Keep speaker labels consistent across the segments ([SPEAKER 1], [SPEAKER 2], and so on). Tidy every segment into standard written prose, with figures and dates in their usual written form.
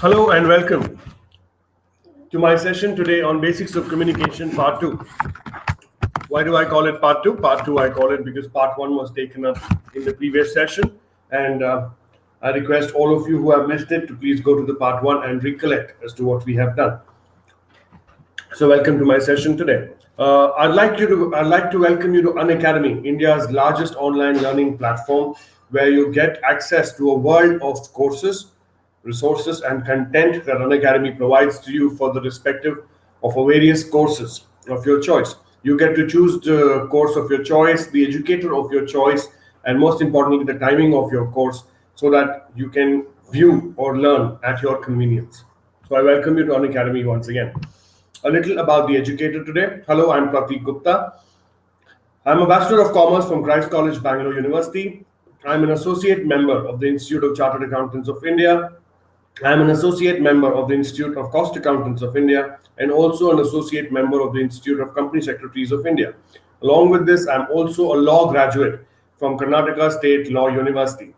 [SPEAKER 1] Hello and welcome to my session today on Basics of Communication Part 2. Why do I call it Part 2? Part 2 I call it because Part 1 was taken up in the previous session, and I request all of you who have missed it to please go to the Part 1 and recollect as to what we have done. So welcome to my session today. I'd like to welcome you to Unacademy, India's largest online learning platform, where you get access to a world of courses, resources, and content that Unacademy provides to you for the respective of various courses of your choice. You get to choose the course of your choice, the educator of your choice, and most importantly, the timing of your course, so that you can view or learn at your convenience. So I welcome you to Unacademy once again. A little about the educator today. Hello, I'm Prathik Gupta. I'm a Bachelor of Commerce from Christ College, Bangalore University. I'm an associate member of the Institute of Chartered Accountants of India. I'm an associate member of the Institute of Cost Accountants of India, and also an associate member of the Institute of Company Secretaries of India. Along with this, I'm also a law graduate from Karnataka State Law University,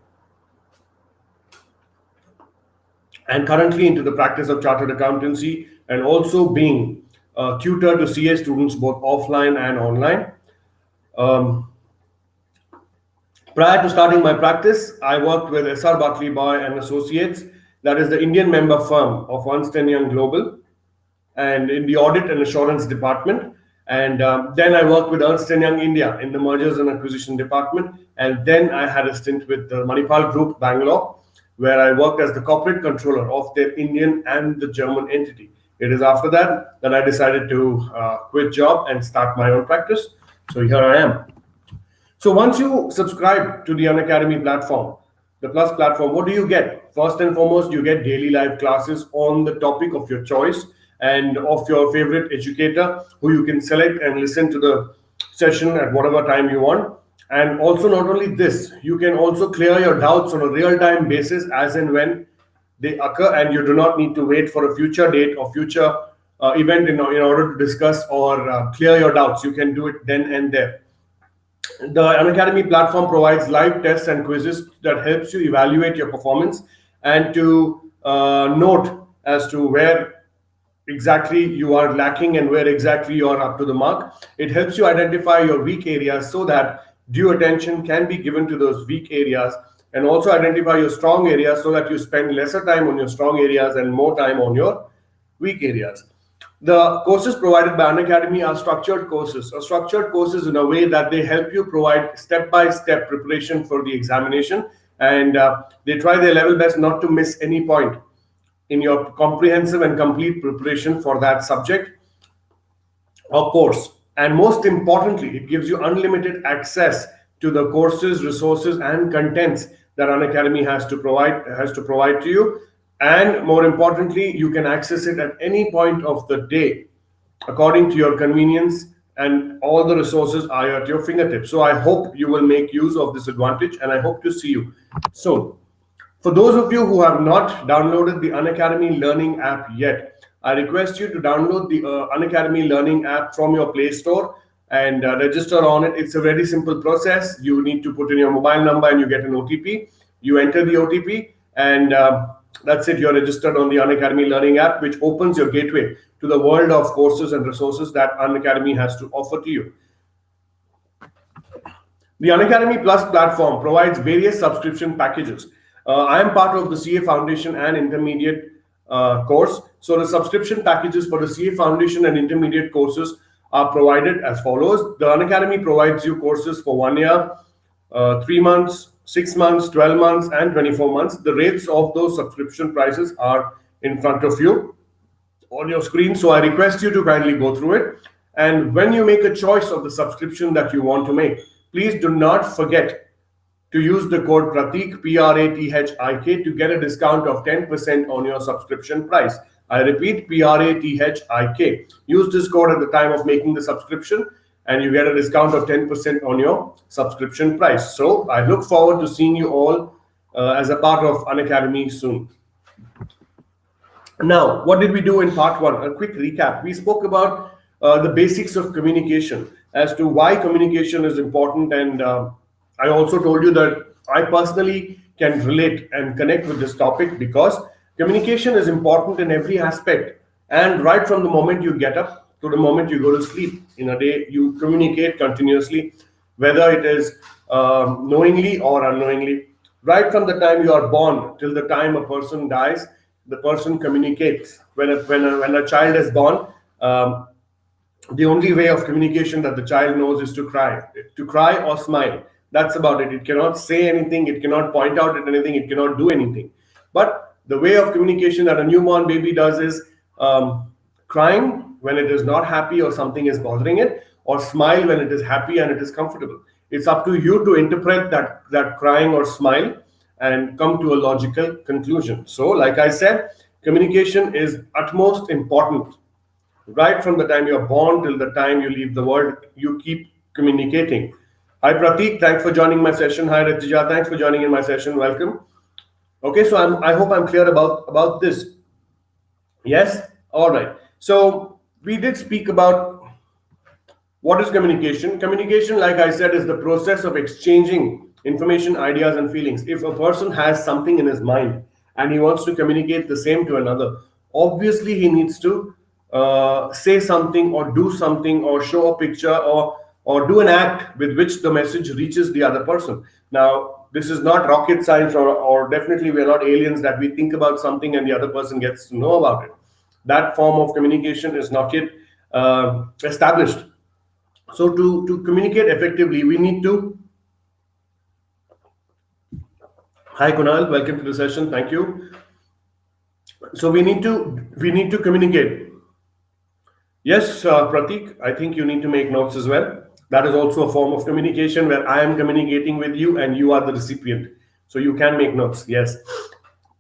[SPEAKER 1] and currently into the practice of chartered accountancy, and also being a tutor to CA students both offline and online. Prior to starting my practice, I worked with SR Bartley Boy and Associates, that is the Indian member firm of Ernst & Young Global, and in the audit and assurance department. And then I worked with Ernst & Young India in the mergers and acquisition department. And then I had a stint with the Manipal Group, Bangalore, where I worked as the corporate controller of their Indian and the German entity. It is after that I decided to quit job and start my own practice. So here I am. So once you subscribe to the Unacademy platform, the Plus platform, what do you get? First and foremost, you get daily live classes on the topic of your choice and of your favorite educator, who you can select and listen to the session at whatever time you want. And also, not only this, you can also clear your doubts on a real-time basis as and when they occur, and you do not need to wait for a future date or future event in order to discuss or clear your doubts. You can do it then and there. The Unacademy platform provides live tests and quizzes that helps you evaluate your performance and to note as to where exactly you are lacking and where exactly you are up to the mark. It helps you identify your weak areas so that due attention can be given to those weak areas, and also identify your strong areas so that you spend lesser time on your strong areas and more time on your weak areas. The courses provided by Unacademy are structured courses, in a way that they help you provide step-by-step preparation for the examination, and they try their level best not to miss any point in your comprehensive and complete preparation for that subject or course. And most importantly, it gives you unlimited access to the courses, resources, and contents that Unacademy has to provide to you. And more importantly, you can access it at any point of the day according to your convenience, and all the resources are at your fingertips. So I hope you will make use of this advantage, and I hope to see you soon. For those of you who have not downloaded the Unacademy Learning app yet, I request you to download the Unacademy Learning app from your Play Store and register on it. It's a very simple process. You need to put in your mobile number and you get an OTP. You enter the OTP, and that's it. You're registered on the Unacademy Learning app, which opens your gateway to the world of courses and resources that Unacademy has to offer to you. The Unacademy Plus platform provides various subscription packages. I am part of the CA Foundation and Intermediate course. So the subscription packages for the CA Foundation and Intermediate courses are provided as follows. The Unacademy provides you courses for 1 year, 3 months, 6 months, 12 months, and 24 months. The rates of those subscription prices are in front of you on your screen. So I request you to kindly go through it. And when you make a choice of the subscription that you want to make, please do not forget to use the code Prathik, Prathik, to get a discount of 10% on your subscription price. I repeat, Prathik. Use this code at the time of making the subscription, and you get a discount of 10% on your subscription price. So I look forward to seeing you all as a part of Unacademy soon. Now, what did we do in part 1? A quick recap. We spoke about the basics of communication, as to why communication is important, and I also told you that I personally can relate and connect with this topic because Communication is important in every aspect, and right from the moment you get up to the moment you go to sleep in a day, you communicate continuously, whether it is knowingly or unknowingly. Right from the time you are born till the time a person dies, the person communicates. When a child is born, the only way of communication that the child knows is to cry or smile. That's about it. It cannot say anything, it cannot point out at anything, it cannot do anything. But the way of communication that a newborn baby does is crying when it is not happy or something is bothering it, or smile when it is happy and it is comfortable. It's up to you to interpret that crying or smile and come to a logical conclusion. So like I said, communication is utmost important. Right from the time you're born till the time you leave the world, you keep communicating. Hi Pratik, thanks for joining my session. Hi Ritija, thanks for joining in my session. Welcome. Okay, so I hope I'm clear about this. Yes. All right. So we did speak about what is communication. Communication, like I said, is the process of exchanging information, ideas, and feelings. If a person has something in his mind and he wants to communicate the same to another, obviously he needs to say something or do something or show a picture or do an act with which the message reaches the other person. Now, this is not rocket science, or definitely we are not aliens that we think about something and the other person gets to know about it. That form of communication is not yet established. So to communicate effectively, we need to. Hi Kunal, welcome to the session. Thank you. So we need to communicate. Yes, Pratik, I think you need to make notes as well. That is also a form of communication where I am communicating with you and you are the recipient. So you can make notes. Yes.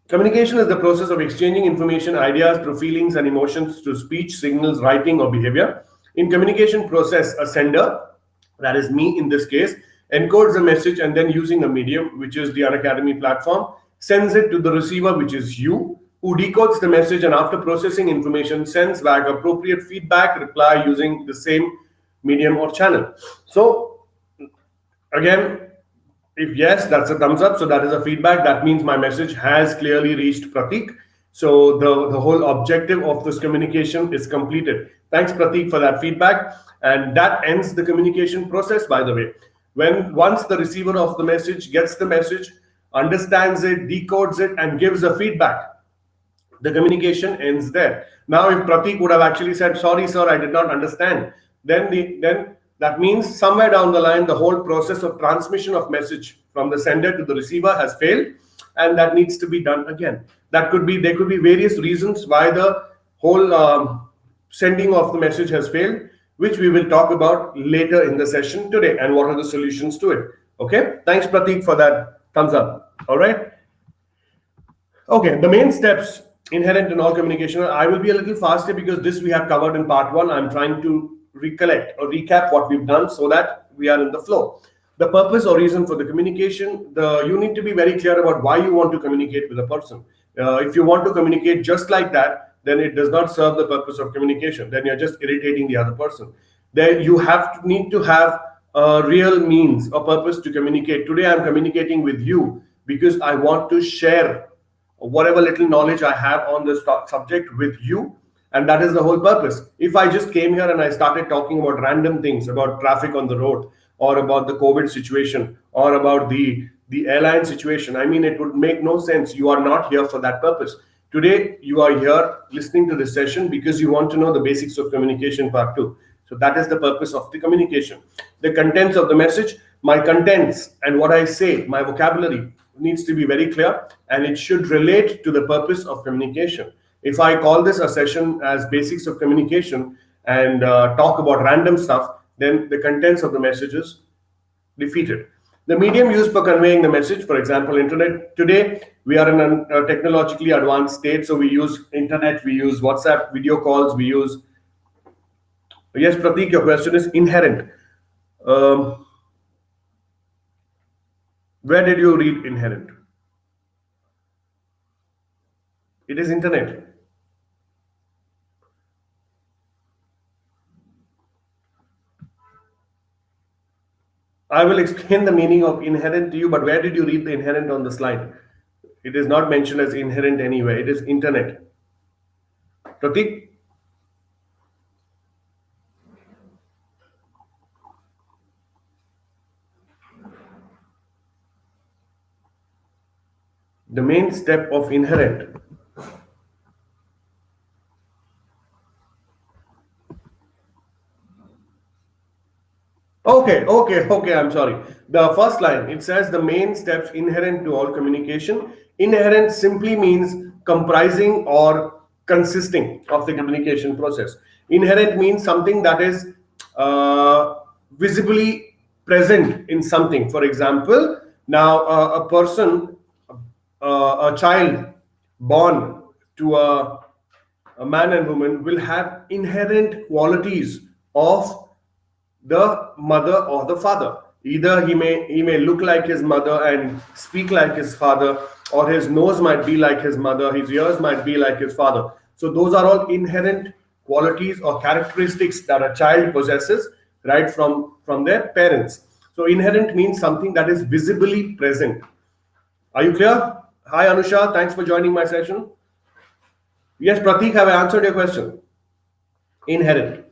[SPEAKER 1] Communication is the process of exchanging information, ideas through feelings and emotions through speech, signals, writing, or behavior. In communication process, a sender, that is me in this case, encodes a message and then using a medium, which is the Unacademy platform, sends it to the receiver, which is you, who decodes the message and after processing information sends back appropriate feedback reply using the same medium or channel. So again, if yes, that's a thumbs up. So that is a feedback. That means my message has clearly reached Pratik. So the whole objective of this communication is completed. Thanks, Pratik, for that feedback. And that ends the communication process, by the way. When once the receiver of the message gets the message, understands it, decodes it, and gives a feedback, the communication ends there. Now, if Pratik would have actually said, "Sorry, sir, I did not understand," then that means somewhere down the line, the whole process of transmission of message from the sender to the receiver has failed, and that needs to be done again. There could be various reasons why the whole sending of the message has failed, which we will talk about later in the session today, and what are the solutions to it. Okay, thanks Pratik for that thumbs up. All right. Okay, the main steps inherent in all communication. I will be a little faster because this we have covered in part one. I'm trying to recollect or recap what we've done so that we are in the flow. The purpose or reason for the communication, you need to be very clear about why you want to communicate with a person. If you want to communicate just like that, then it does not serve the purpose of communication. Then you're just irritating the other person. There you need to have a real means or purpose to communicate. Today I'm communicating with you because I want to share whatever little knowledge I have on this subject with you. And that is the whole purpose. If I just came here and I started talking about random things, about traffic on the road, or about the COVID situation, or about the airline situation, I mean, it would make no sense. You are not here for that purpose. Today, you are here listening to this session because you want to know the basics of communication part 2. So that is the purpose of the communication. The contents of the message, my contents and what I say, my vocabulary needs to be very clear, and it should relate to the purpose of communication. If I call this a session as basics of communication and talk about random stuff, then the contents of the message is defeated. The medium used for conveying the message, for example, internet. Today, we are in a technologically advanced state, so we use internet, we use WhatsApp, video calls, we use. Yes, Pratik, your question is inherent. Where did you read inherent? It is internet. I will explain the meaning of inherent to you, but where did you read the inherent on the slide? It is not mentioned as inherent anywhere. It is internet. Pratik? The main step of inherent. Okay, I'm sorry. The first line, it says the main steps inherent to all communication. Inherent simply means comprising or consisting of the communication process. Inherent means something that is visibly present in something. For example, now a person, a child born to a man and woman will have inherent qualities of the mother or the father. Either he may look like his mother and speak like his father, or his nose might be like his mother, his ears might be like his father. So those are all inherent qualities or characteristics that a child possesses right from their parents. So inherent means something that is visibly present. Are you clear? Hi Anusha, thanks for joining my session. Yes, Pratik, have I answered your question? Inherent.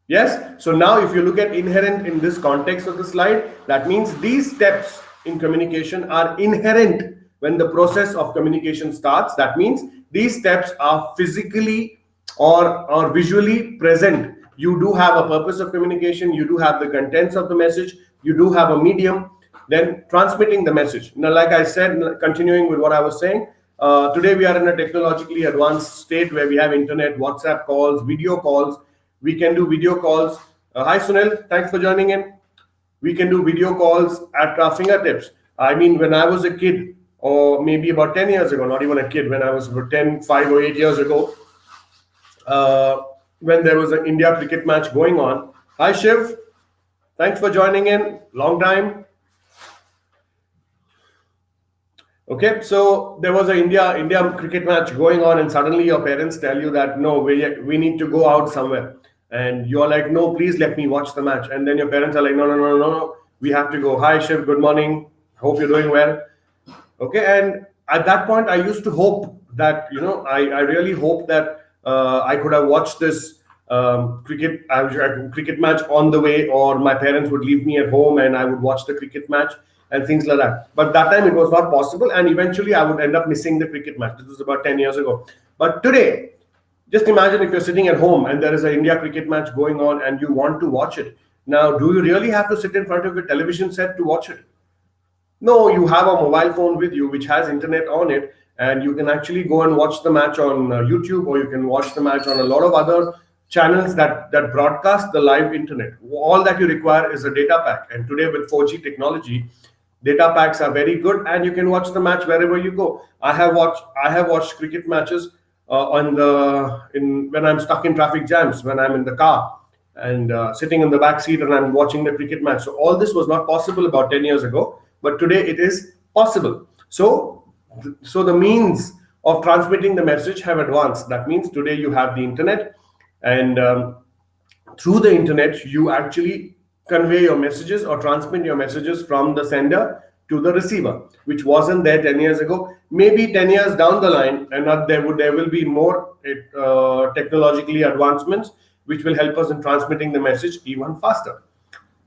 [SPEAKER 1] Yes. So now if you look at inherent in this context of the slide, that means these steps in communication are inherent when the process of communication starts. That means these steps are physically or visually present. You do have a purpose of communication, you do have the contents of the message, you do have a medium, then transmitting the message. Now, like I said, continuing with what I was saying, today we are in a technologically advanced state where we have internet, WhatsApp calls, video calls. We can do video calls. Hi Sunil, thanks for joining in. We can do video calls at our fingertips. I mean, when I was a kid, or maybe about 10 years ago, not even a kid, when I was about 10, 5 or 8 years ago, when there was an India cricket match going on. Hi Shiv, thanks for joining in. Long time. Okay, so there was an India cricket match going on, and suddenly your parents tell you that no, we need to go out somewhere, and you're like, no, please let me watch the match. And then your parents are like, no, we have to go. Hi Shiv, good morning. Hope you're doing well. Okay, and at that point, I used to hope that I really hope that I could have watched this cricket match on the way, or my parents would leave me at home and I would watch the cricket match and things like that. But that time it was not possible, and eventually I would end up missing the cricket match. This was about 10 years ago. But today, just imagine if you're sitting at home and there is an India cricket match going on and you want to watch it. Now, do you really have to sit in front of a television set to watch it? No, you have a mobile phone with you which has internet on it, and you can actually go and watch the match on YouTube, or you can watch the match on a lot of other channels that broadcast the live internet. All that you require is a data pack, and today with 4G technology, data packs are very good, and you can watch the match wherever you go. I have watched cricket matches when I'm stuck in traffic jams, when I'm in the car and sitting in the back seat and I'm watching the cricket match. So all this was not possible about 10 years ago, but today it is possible. So the means of transmitting the message have advanced. That means today you have the internet, and through the internet you actually convey your messages or transmit your messages from the sender to the receiver, which wasn't there 10 years ago. Maybe 10 years down the line, and there will be more technologically advancements which will help us in transmitting the message even faster.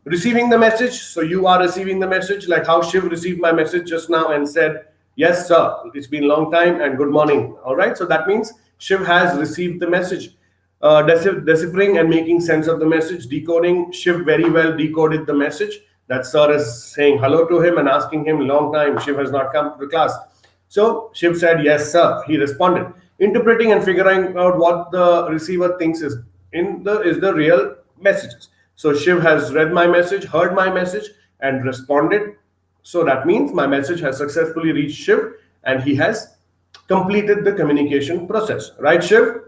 [SPEAKER 1] Receiving the message, so you are receiving the message, like how Shiv received my message just now and said, yes sir, it's been a long time and good morning. All right, so that means Shiv has received the message. Deciphering and making sense of the message. Decoding, Shiv very well decoded the message that sir is saying hello to him and asking him, long time Shiv has not come to the class. So Shiv said yes sir, he responded. Interpreting and figuring out what the receiver thinks is the real messages. So Shiv has read my message, heard my message and responded. So that means my message has successfully reached Shiv and he has completed the communication process. Right Shiv?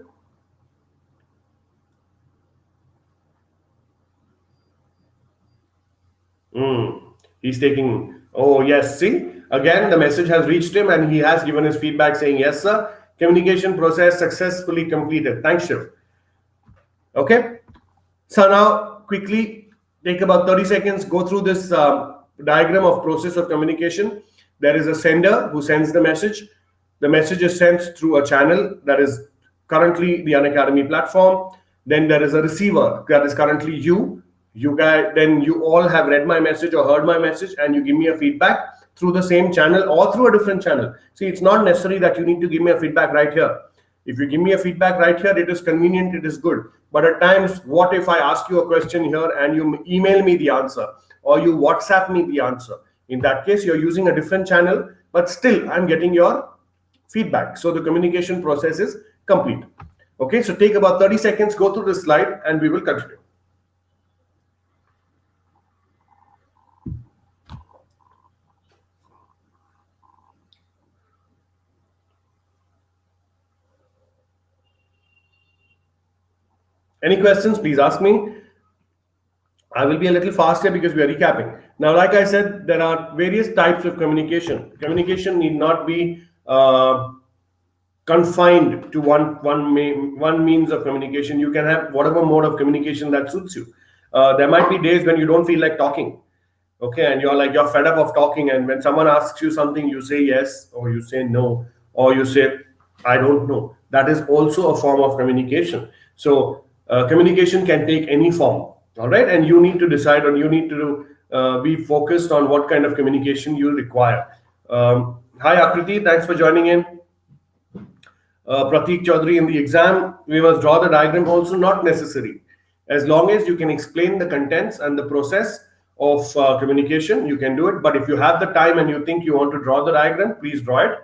[SPEAKER 1] He's taking, oh yes, see, again the message has reached him and he has given his feedback saying, yes sir, communication process successfully completed. Thanks Shiv. Okay, so now quickly take about 30 seconds, go through this diagram of process of communication. There is a sender who sends the message. The message is sent through a channel that is currently the Unacademy platform. Then there is a receiver that is currently you. You guys, then you all have read my message or heard my message, and you give me a feedback through the same channel or through a different channel. See, it's not necessary that you need to give me a feedback right here. If you give me a feedback right here, it is convenient, it is good. But at times, what if I ask you a question here and you email me the answer, or you WhatsApp me the answer? In that case, you're using a different channel, but still I'm getting your feedback. So the communication process is complete. Okay, so take about 30 seconds, go through this slide, and we will continue. Any questions, please ask me. I will be a little faster because we are recapping. Now, like I said, there are various types of communication. Communication need not be confined to one means of communication. You can have whatever mode of communication that suits you. There might be days when you don't feel like talking, okay, and you're fed up of talking, and when someone asks you something, you say yes, or you say no, or you say I don't know. That is also a form of communication. So communication can take any form, all right, and you need to decide, or you need to be focused on what kind of communication you require. Hi Akriti, thanks for joining in. Prathik Chaudhary, in the exam, we must draw the diagram also, not necessary. As long as you can explain the contents and the process of communication, you can do it. But if you have the time and you think you want to draw the diagram, please draw it.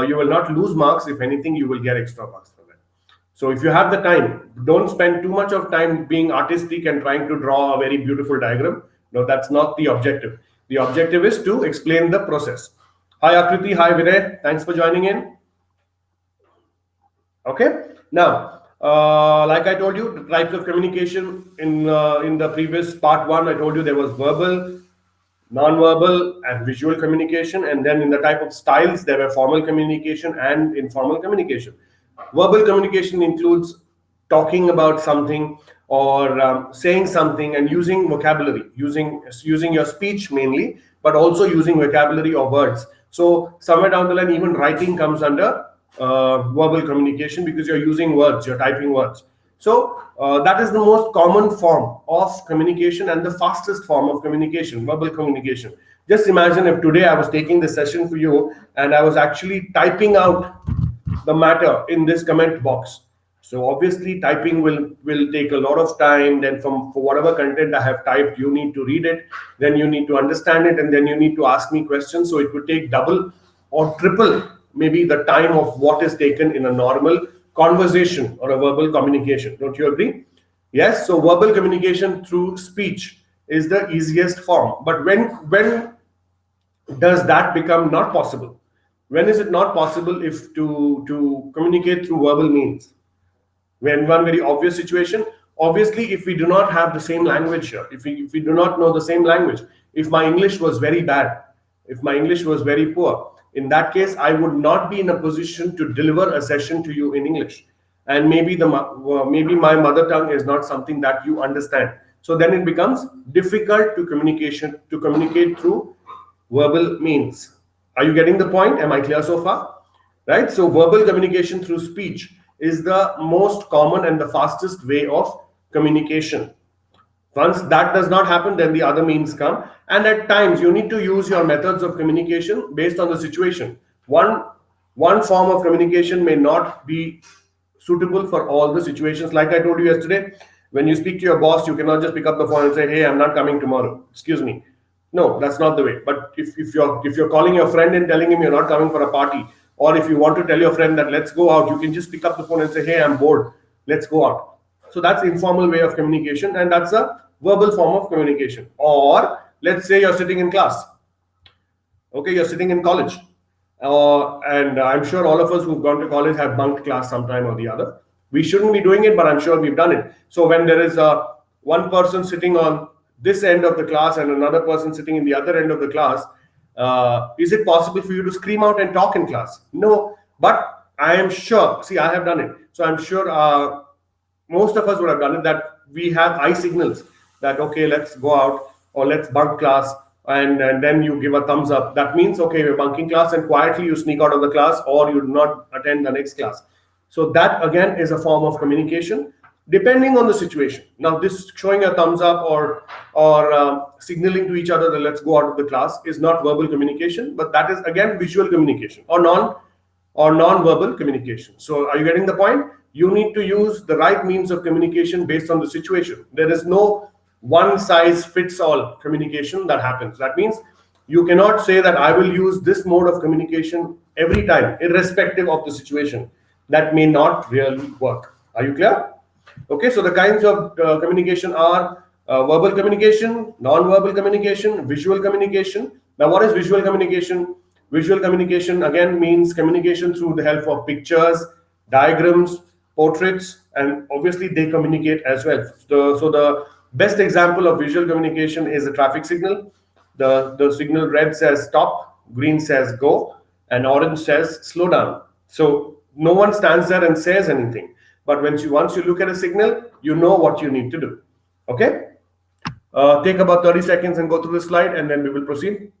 [SPEAKER 1] You will not lose marks. If anything, you will get extra marks for that. So if you have the time, don't spend too much of time being artistic and trying to draw a very beautiful diagram. No, that's not the objective. The objective is to explain the process. Hi Akriti, hi Vinay, thanks for joining in. Okay, now, like I told you, the types of communication in the previous part 1, I told you there was verbal, non-verbal, and visual communication. And then in the type of styles, there were formal communication and informal communication. Verbal communication includes talking about something, or saying something and using vocabulary, using your speech mainly, but also using vocabulary or words. So somewhere down the line, even writing comes under verbal communication, because you're using words, you're typing words. So that is the most common form of communication and the fastest form of communication, verbal communication. Just imagine if today I was taking this session for you and I was actually typing out the matter in this comment box. So obviously typing will take a lot of time. Then for whatever content I have typed, you need to read it, then you need to understand it, and then you need to ask me questions. So it would take double or triple maybe the time of what is taken in a normal conversation or a verbal communication. Don't you agree? Yes. So verbal communication through speech is the easiest form. But when does that become not possible? When is it not possible if to communicate through verbal means? When one very obvious situation, obviously, if we do not have the same language here, if we do not know the same language, if my English was very bad, if my English was very poor, in that case, I would not be in a position to deliver a session to you in English. And maybe my mother tongue is not something that you understand. So then it becomes difficult to communicate through verbal means. Are you getting the point? Am I clear so far? Right? So verbal communication through speech is the most common and the fastest way of communication. Once that does not happen, then the other means come. And at times, you need to use your methods of communication based on the situation. One form of communication may not be suitable for all the situations. Like I told you yesterday, when you speak to your boss, you cannot just pick up the phone and say, hey, I'm not coming tomorrow. Excuse me. No, that's not the way. But if you're calling your friend and telling him you're not coming for a party, or if you want to tell your friend that let's go out, you can just pick up the phone and say, hey, I'm bored. Let's go out. So that's the informal way of communication, and that's a verbal form of communication. Or let's say you're sitting in class. Okay, you're sitting in college. And I'm sure all of us who've gone to college have bunked class sometime or the other. We shouldn't be doing it, but I'm sure we've done it. So when there is one person sitting on this end of the class and another person sitting in the other end of the class, is it possible for you to scream out and talk in class? No, but I am sure, see, I have done it. So I'm sure most of us would have done it, that we have eye signals that, okay, let's go out, or let's bunk class, and then you give a thumbs up. That means, okay, you're bunking class, and quietly you sneak out of the class, or you do not attend the next class. So that again is a form of communication, depending on the situation. Now, this showing a thumbs up or signaling to each other that let's go out of the class is not verbal communication, but that is again visual communication or non-verbal communication. So are you getting the point? You need to use the right means of communication based on the situation. There is no one size fits all communication that happens. That means you cannot say that I will use this mode of communication every time, irrespective of the situation. That may not really work. Are you clear? Okay, so the kinds of communication are verbal communication, non-verbal communication, visual communication. Now, what is visual communication? Visual communication again means communication through the help of pictures, diagrams, portraits, and obviously they communicate as well. So the best example of visual communication is a traffic signal. The signal red says stop, green says go, and orange says slow down. So no one stands there and says anything. But once you look at a signal, you know what you need to do. Okay? Take about 30 seconds and go through the slide, and then we will proceed.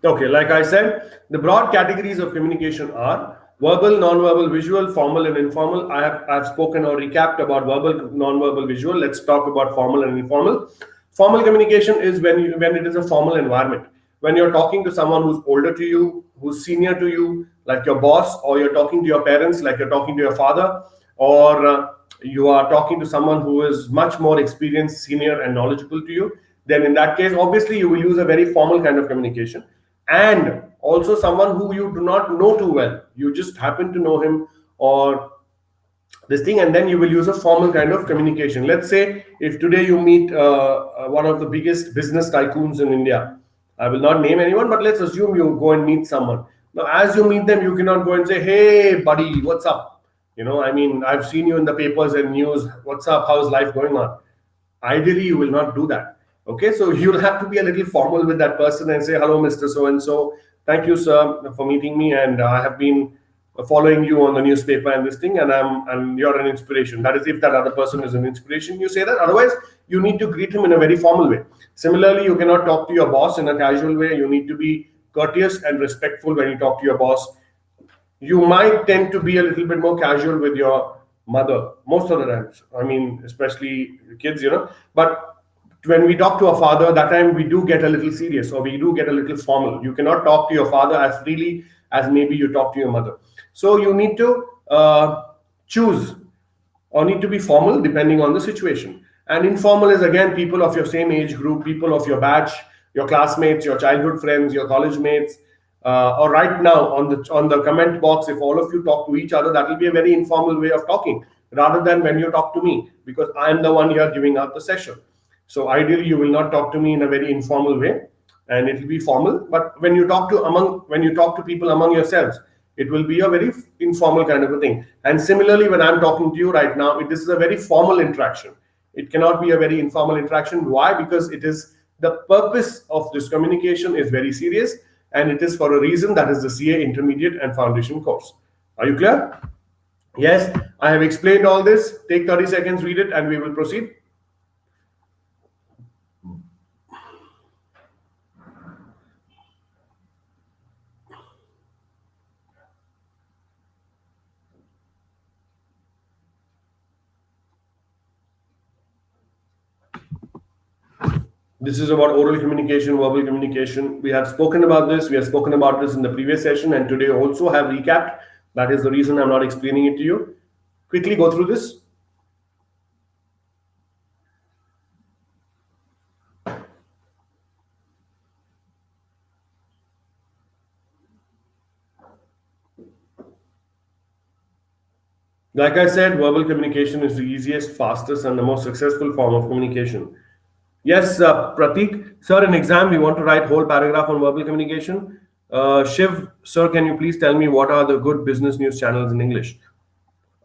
[SPEAKER 1] Okay, like I said, the broad categories of communication are verbal, non-verbal, visual, formal, and informal. I've spoken or recapped about verbal, non-verbal, visual. Let's talk about formal and informal. Formal communication is when it is a formal environment. When you're talking to someone who's older to you, who's senior to you, like your boss, or you're talking to your parents, like you're talking to your father, or you are talking to someone who is much more experienced, senior, and knowledgeable to you, then in that case, obviously, you will use a very formal kind of communication. And also someone who you do not know too well, you just happen to know him or this thing, and then you will use a formal kind of communication. Let's say if today you meet one of the biggest business tycoons in India, I will not name anyone, but let's assume you go and meet someone. Now, as you meet them, you cannot go and say, hey buddy, what's up? I mean, I've seen you in the papers and news, what's up, how's life going on? Ideally, you will not do that. Okay, so you'll have to be a little formal with that person and say, hello, Mr. So-and-so. Thank you, sir, for meeting me. And I have been following you on the newspaper and this thing, and you're an inspiration. That is, if that other person is an inspiration, you say that. Otherwise, you need to greet him in a very formal way. Similarly, you cannot talk to your boss in a casual way. You need to be courteous and respectful when you talk to your boss. You might tend to be a little bit more casual with your mother most of the times. I mean, especially kids, but when we talk to a father, that time we do get a little serious, or we do get a little formal. You cannot talk to your father as freely as maybe you talk to your mother. So you need to choose or need to be formal depending on the situation. And informal is again people of your same age group, people of your batch, your classmates, your childhood friends, your college mates. Or right now on the comment box, if all of you talk to each other, that will be a very informal way of talking, rather than when you talk to me, because I am the one here giving out the session. So ideally, you will not talk to me in a very informal way, and it will be formal. But when you talk to people among yourselves, it will be a very informal kind of a thing. And similarly, when I'm talking to you right now, this is a very formal interaction. It cannot be a very informal interaction. Why? Because the purpose of this communication is very serious, and it is for a reason. That is the CA Intermediate and Foundation course. Are you clear? Yes, I have explained all this. Take 30 seconds, read it, and we will proceed. This is about oral communication, verbal communication. We have spoken about this. We have spoken about this in the previous session, and today also have recapped. That is the reason I'm not explaining it to you. Quickly go through this. Like I said, verbal communication is the easiest, fastest, and the most successful form of communication. Yes, Pratik, sir, in exam, we want to write whole paragraph on verbal communication. Shiv, sir, can you please tell me what are the good business news channels in English?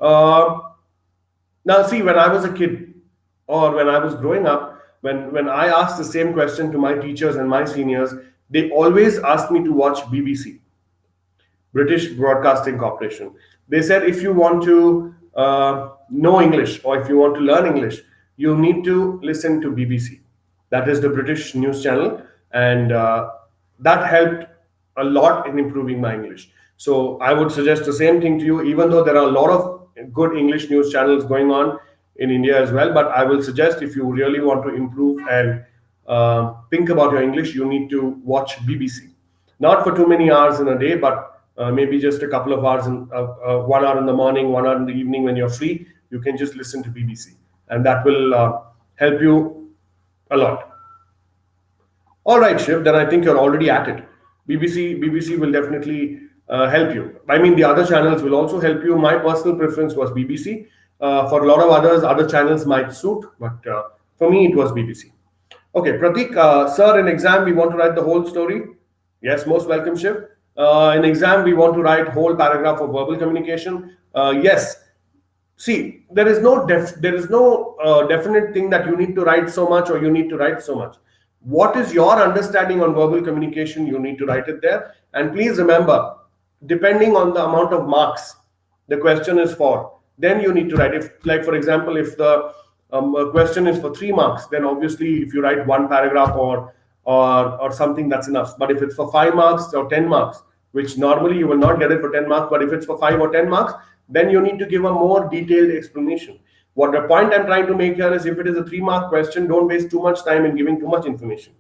[SPEAKER 1] Now, see, when I was a kid or when I was growing up, when I asked the same question to my teachers and my seniors, they always asked me to watch BBC, British Broadcasting Corporation. They said if you want to know English or if you want to learn English, you need to listen to BBC. That is the British news channel, and that helped a lot in improving my English. So I would suggest the same thing to you, even though there are a lot of good English news channels going on in India as well. But I will suggest if you really want to improve and think about your English, you need to watch BBC. Not for too many hours in a day, but maybe just a couple of hours, in 1 hour in the morning, 1 hour in the evening when you're free. You can just listen to BBC, and that will help you a lot. All right, Shiv, then I think you're already at it. BBC will definitely help you. I mean, the other channels will also help you. My personal preference was BBC. For a lot of others, other channels might suit, but for me, it was BBC. Okay, Pratik, sir, in exam, we want to write the whole story. Yes, most welcome, Shiv. In exam, we want to write whole paragraph of verbal communication. Yes. See, there is no definite thing that you need to write so much or you need to write so much. What is your understanding on verbal communication? You need to write it there. And please remember, depending on the amount of marks the question is for, then you need to write. If, like for example, if the question is for 3 marks, then obviously if you write one paragraph or something, that's enough. But if it's for 5 marks or 10 marks, which normally you will not get it for 10 marks, but if it's for 5 or 10 marks, then you need to give a more detailed explanation. What the point I'm trying to make here is, if it is a 3-mark question, don't waste too much time in giving too much information.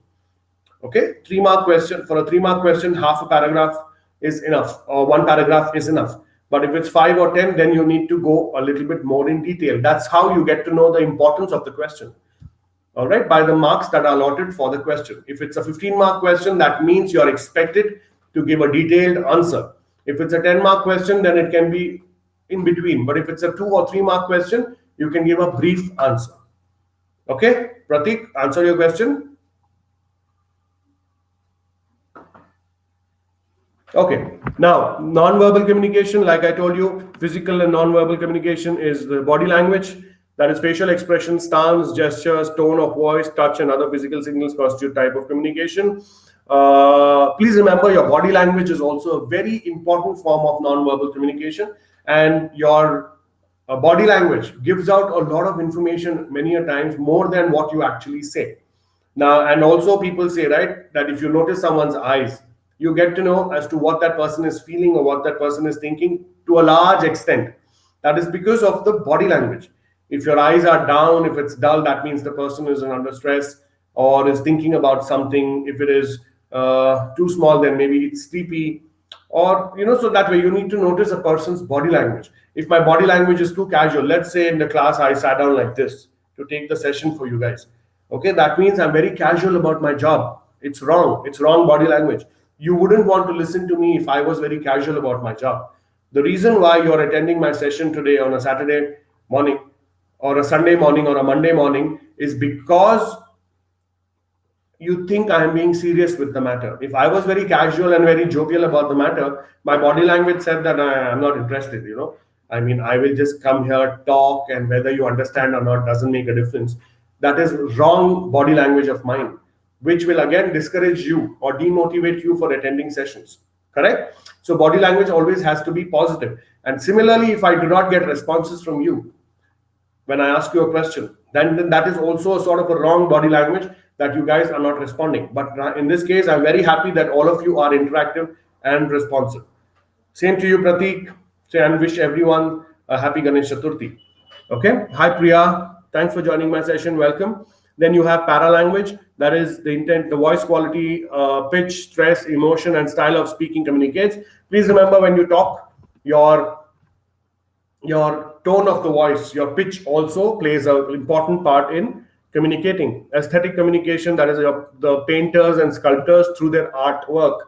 [SPEAKER 1] Okay, 3-mark question, for a 3-mark question, half a paragraph is enough, or 1 paragraph is enough. But if it's 5 or 10, then you need to go a little bit more in detail. That's how you get to know the importance of the question. All right, by the marks that are allotted for the question. If it's a 15-mark question, that means you're expected to give a detailed answer. If it's a 10-mark question, then it can be in between. But if it's a 2 or 3-mark question, you can give a brief answer. Okay, Pratik, answer your question. Okay, now non-verbal communication, like I told you, physical and non-verbal communication is the body language. That is facial expression, stance, gestures, tone of voice, touch, and other physical signals constitute type of communication. Please remember, your body language is also a very important form of non-verbal communication, and your body language gives out a lot of information many a times, more than what you actually say. Now, and also people say, right, that if you notice someone's eyes, you get to know as to what that person is feeling or what that person is thinking to a large extent. That is because of the body language. If your eyes are down, if it's dull, that means the person is under stress or is thinking about something. If it is too small, then maybe it's sleepy, or so that way you need to notice a person's body language. If my body language is too casual, let's say in the class I sat down like this to take the session for you guys. Okay, that means I'm very casual about my job. It's wrong. It's wrong body language. You wouldn't want to listen to me if I was very casual about my job. The reason why you're attending my session today on a Saturday morning or a Sunday morning or a Monday morning is because you think I am being serious with the matter. If I was very casual and very jovial about the matter, my body language said that I'm not interested, I mean, I will just come here, talk, and whether you understand or not doesn't make a difference. That is wrong body language of mine, which will again discourage you or demotivate you for attending sessions. Correct? So body language always has to be positive. And similarly, if I do not get responses from you when I ask you a question, then that is also a sort of a wrong body language, that you guys are not responding. But in this case, I'm very happy that all of you are interactive and responsive. Same to you, Pratik. And wish everyone a happy Ganesh Chaturthi. Okay. Hi, Priya. Thanks for joining my session. Welcome. Then you have paralanguage. That is the intent, the voice quality, pitch, stress, emotion, and style of speaking communicates. Please remember, when you talk, your tone of the voice, your pitch also plays an important part in communicating. Aesthetic communication, that is the painters and sculptors through their artwork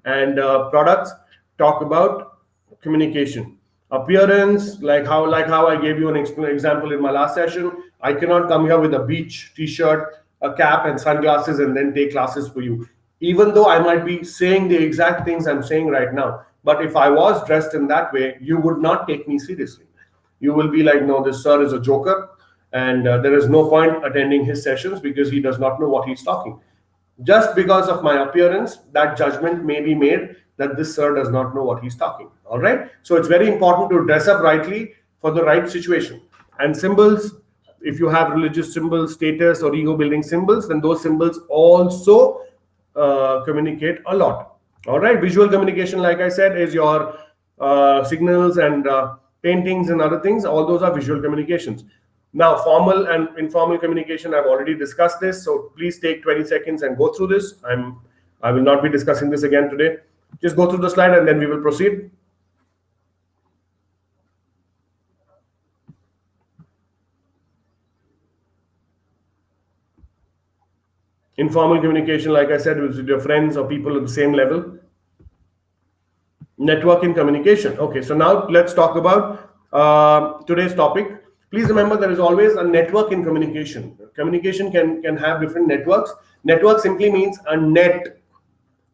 [SPEAKER 1] and products talk about communication. Appearance, like how I gave you an example in my last session. I cannot come here with a beach t-shirt, a cap, and sunglasses and then take classes for you, even though I might be saying the exact things I'm saying right now. But if I was dressed in that way, you would not take me seriously. You will be like, no, this sir is a joker, and there is no point attending his sessions because he does not know what he's talking. Just because of my appearance, that judgment may be made that this sir does not know what he's talking. All right. So it's very important to dress up rightly for the right situation. And symbols, if you have religious symbols, status, or ego building symbols, then those symbols also communicate a lot. All right. Visual communication, like I said, is your signals and paintings and other things. All those are visual communications. Now, formal and informal communication, I've already discussed this, so please take 20 seconds and go through this. I will not be discussing this again today. Just go through the slide and then we will proceed. Informal communication, like I said, is with your friends or people at the same level. Network in communication. Okay, so now let's talk about today's topic. Please remember, there is always a network in communication. Communication can have different networks. Network simply means a net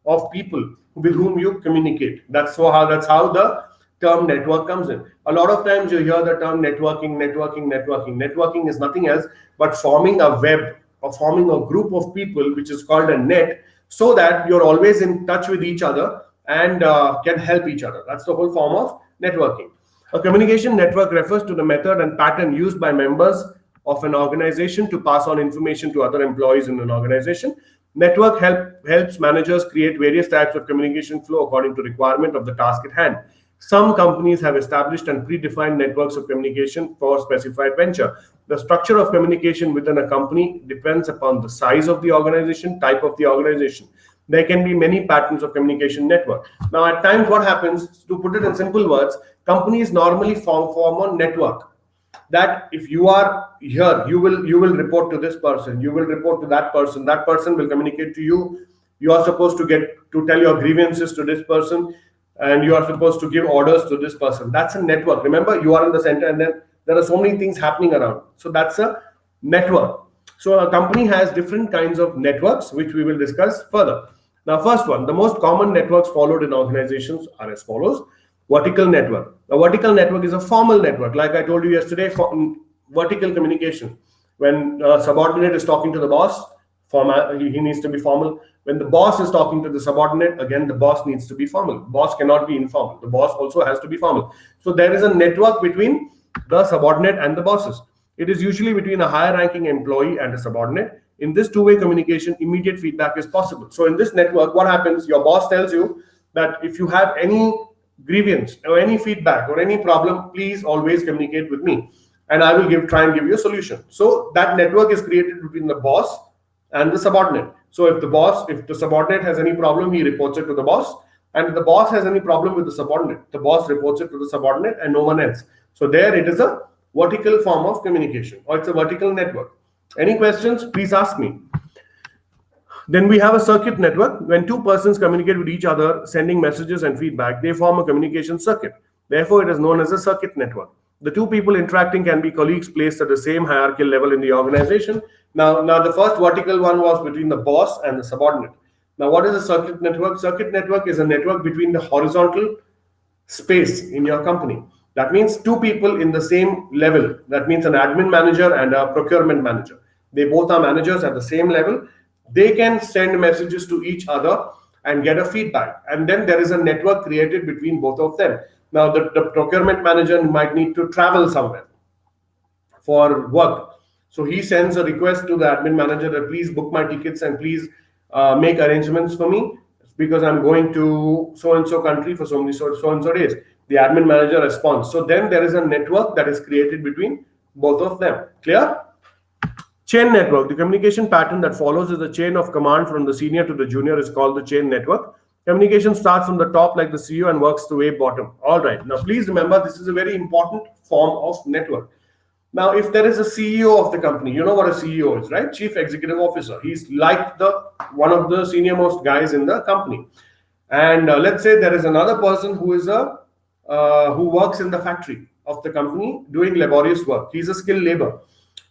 [SPEAKER 1] of people with whom you communicate. That's how the term network comes in. A lot of times you hear the term networking. Networking is nothing else but forming a web or forming a group of people, which is called a net, so that you're always in touch with each other and can help each other. That's the whole form of networking. A communication network refers to the method and pattern used by members of an organization to pass on information to other employees in an organization. Network helps managers create various types of communication flow according to requirement of the task at hand. Some companies have established and predefined networks of communication for specified venture. The structure of communication within a company depends upon the size of the organization, type of the organization. There can be many patterns of communication network. Now, at times, what happens, to put it in simple words, companies normally form a network. That if you are here, you will report to this person, you will report to that person will communicate to you. You are supposed to tell your grievances to this person, and you are supposed to give orders to this person. That's a network. Remember, you are in the center, and then there are so many things happening around. So that's a network. So a company has different kinds of networks, which we will discuss further. Now, first one, the most common networks followed in organizations are as follows. Vertical network. A vertical network is a formal network. Like I told you yesterday, vertical communication. When a subordinate is talking to the boss, he needs to be formal. When the boss is talking to the subordinate, again, the boss needs to be formal. Boss cannot be informal. The boss also has to be formal. So there is a network between the subordinate and the bosses. It is usually between a higher ranking employee and a subordinate. In this two-way communication, immediate feedback is possible. So in this network, what happens? Your boss tells you that if you have any grievance or any feedback or any problem, please always communicate with me, and I will try and give you a solution. So that network is created between the boss and the subordinate. So if the subordinate has any problem, he reports it to the boss, and if the boss has any problem with the subordinate, the boss reports it to the subordinate and no one else. So there it is a vertical form of communication, or it's a vertical network. Any questions? Please ask me. Then we have a circuit network. When two persons communicate with each other, sending messages and feedback, they form a communication circuit. Therefore, it is known as a circuit network. The two people interacting can be colleagues placed at the same hierarchical level in the organization. Now the first vertical one was between the boss and the subordinate. Now, what is a circuit network? Circuit network is a network between the horizontal space in your company. That means two people in the same level. That means an admin manager and a procurement manager. They both are managers at the same level. They can send messages to each other and get a feedback. And then there is a network created between both of them. Now, the procurement manager might need to travel somewhere for work. So he sends a request to the admin manager that please book my tickets and please make arrangements for me because I'm going to so-and-so country for so-and-so days. The admin manager responds. So then there is a network that is created between both of them. Clear? Chain network. The communication pattern that follows is a chain of command from the senior to the junior is called the chain network. Communication starts from the top like the CEO and works the way bottom. All right. Now, please remember, this is a very important form of network. Now, if there is a CEO of the company, you know what a CEO is, right? Chief Executive Officer. He's like one of the senior most guys in the company. And let's say there is another person who is who works in the factory of the company doing laborious work. He's a skilled labor.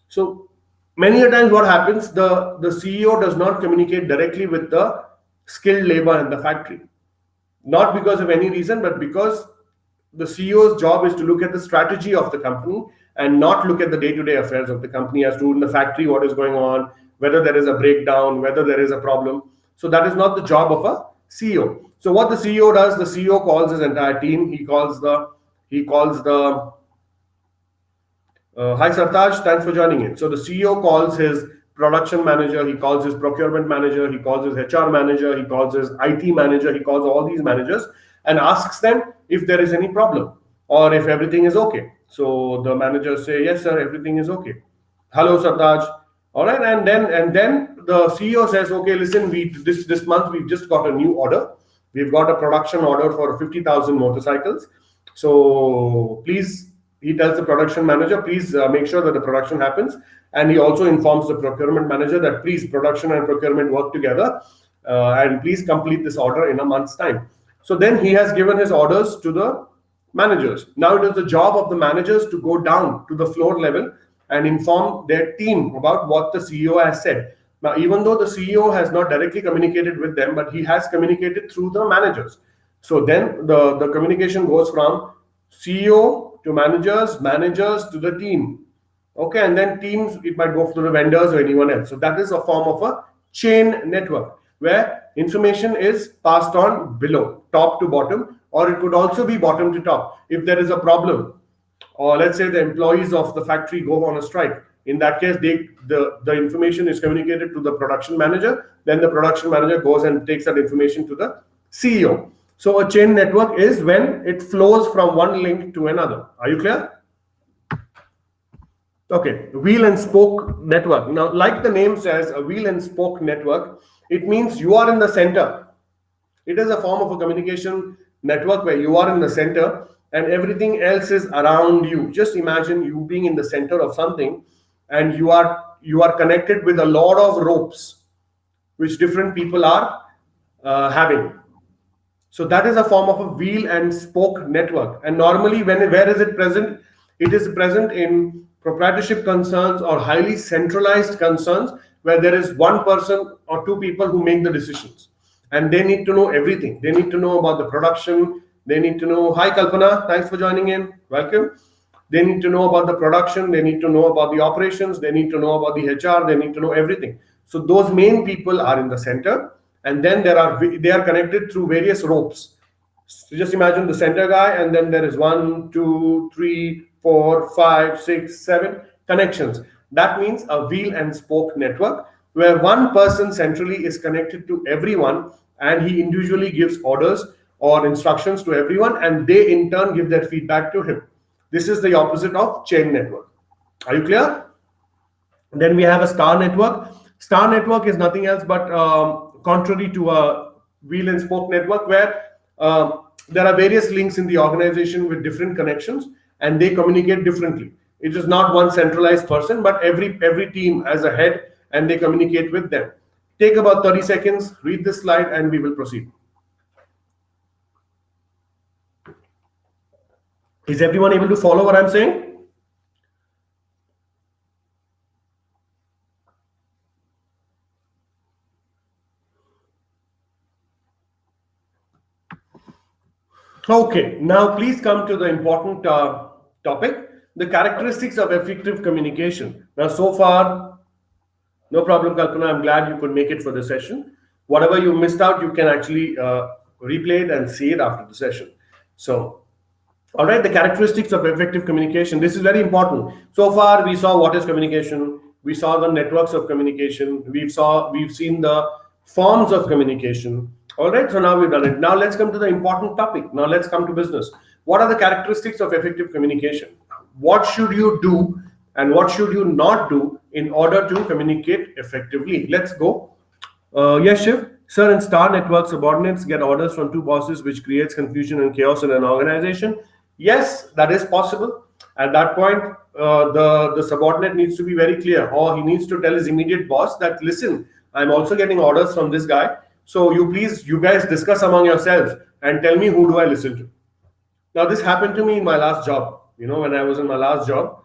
[SPEAKER 1] So many a times what happens, the CEO does not communicate directly with the skilled labor in the factory. Not because of any reason, but because the CEO's job is to look at the strategy of the company and not look at the day-to-day affairs of the company as to in the factory what is going on, whether there is a breakdown, whether there is a problem. So that is not the job of a CEO. So what the CEO does, the CEO calls his entire team. He calls the hi Sartaj, thanks for joining in. So the CEO calls his production manager, he calls his procurement manager, he calls his HR manager, he calls his IT manager, he calls all these managers and asks them if there is any problem or if everything is okay. So the managers say, yes, sir, everything is okay. Hello, Sartaj. All right, and then the CEO says, okay, listen, this month we've just got a new order. We've got a production order for 50,000 motorcycles. So please, he tells the production manager, please make sure that the production happens. And he also informs the procurement manager that please, production and procurement work together and please complete this order in a month's time. So then he has given his orders to the managers. Now it is the job of the managers to go down to the floor level and inform their team about what the CEO has said. Now, even though the CEO has not directly communicated with them, but he has communicated through the managers. So then the communication goes from CEO to managers, managers to the team. Okay, and then teams, it might go to the vendors or anyone else. So that is a form of a chain network where information is passed on below, top to bottom, or it could also be bottom to top. If there is a problem, or let's say the employees of the factory go on a strike, in that case, the information is communicated to the production manager, then the production manager goes and takes that information to the CEO. So a chain network is when it flows from one link to another. Are you clear? Okay, wheel and spoke network. Now, like the name says, a wheel and spoke network, it means you are in the center. It is a form of a communication network where you are in the center and everything else is around you. Just imagine you being in the center of something and you are connected with a lot of ropes which different people are having. So that is a form of a wheel and spoke network. And normally, where is it present? It is present in proprietorship concerns or highly centralized concerns where there is one person or two people who make the decisions. And they need to know everything. They need to know about the production. They need to know, hi Kalpana, thanks for joining in. Welcome. They need to know about the production. They need to know about the operations. They need to know about the HR. They need to know everything. So those main people are in the center. And then they are connected through various ropes. So just imagine the center guy, and then there is 1, 2, 3, 4, 5, 6, 7 connections. That means a wheel and spoke network where one person centrally is connected to everyone and he individually gives orders or instructions to everyone and they in turn give their feedback to him. This is the opposite of chain network. Are you clear? Then we have a star network. Star network is nothing else but contrary to a wheel and spoke network where there are various links in the organization with different connections and they communicate differently. It is not one centralized person, but every team has a head and they communicate with them. Take about 30 seconds, read this slide, and we will proceed. Is everyone able to follow what I'm saying? Okay, now please come to the important topic, the characteristics of effective communication. Now, so far, no problem, Kalpana. I'm glad you could make it for the session. Whatever you missed out, you can actually replay it and see it after the session. So, all right, the characteristics of effective communication. This is very important. So far, we saw what is communication. We saw the networks of communication. We've seen the forms of communication. All right, so now we've done it. Now let's come to the important topic. Now let's come to business. What are the characteristics of effective communication? What should you do and what should you not do in order to communicate effectively? Let's go. Yes, Shiv. Sir, in star network, subordinates get orders from two bosses, which creates confusion and chaos in an organization. Yes, that is possible. At that point, the subordinate needs to be very clear, or he needs to tell his immediate boss that, listen, I'm also getting orders from this guy. So you guys discuss among yourselves and tell me who do I listen to. Now, this happened to me in my last job. You know, when I was in my last job,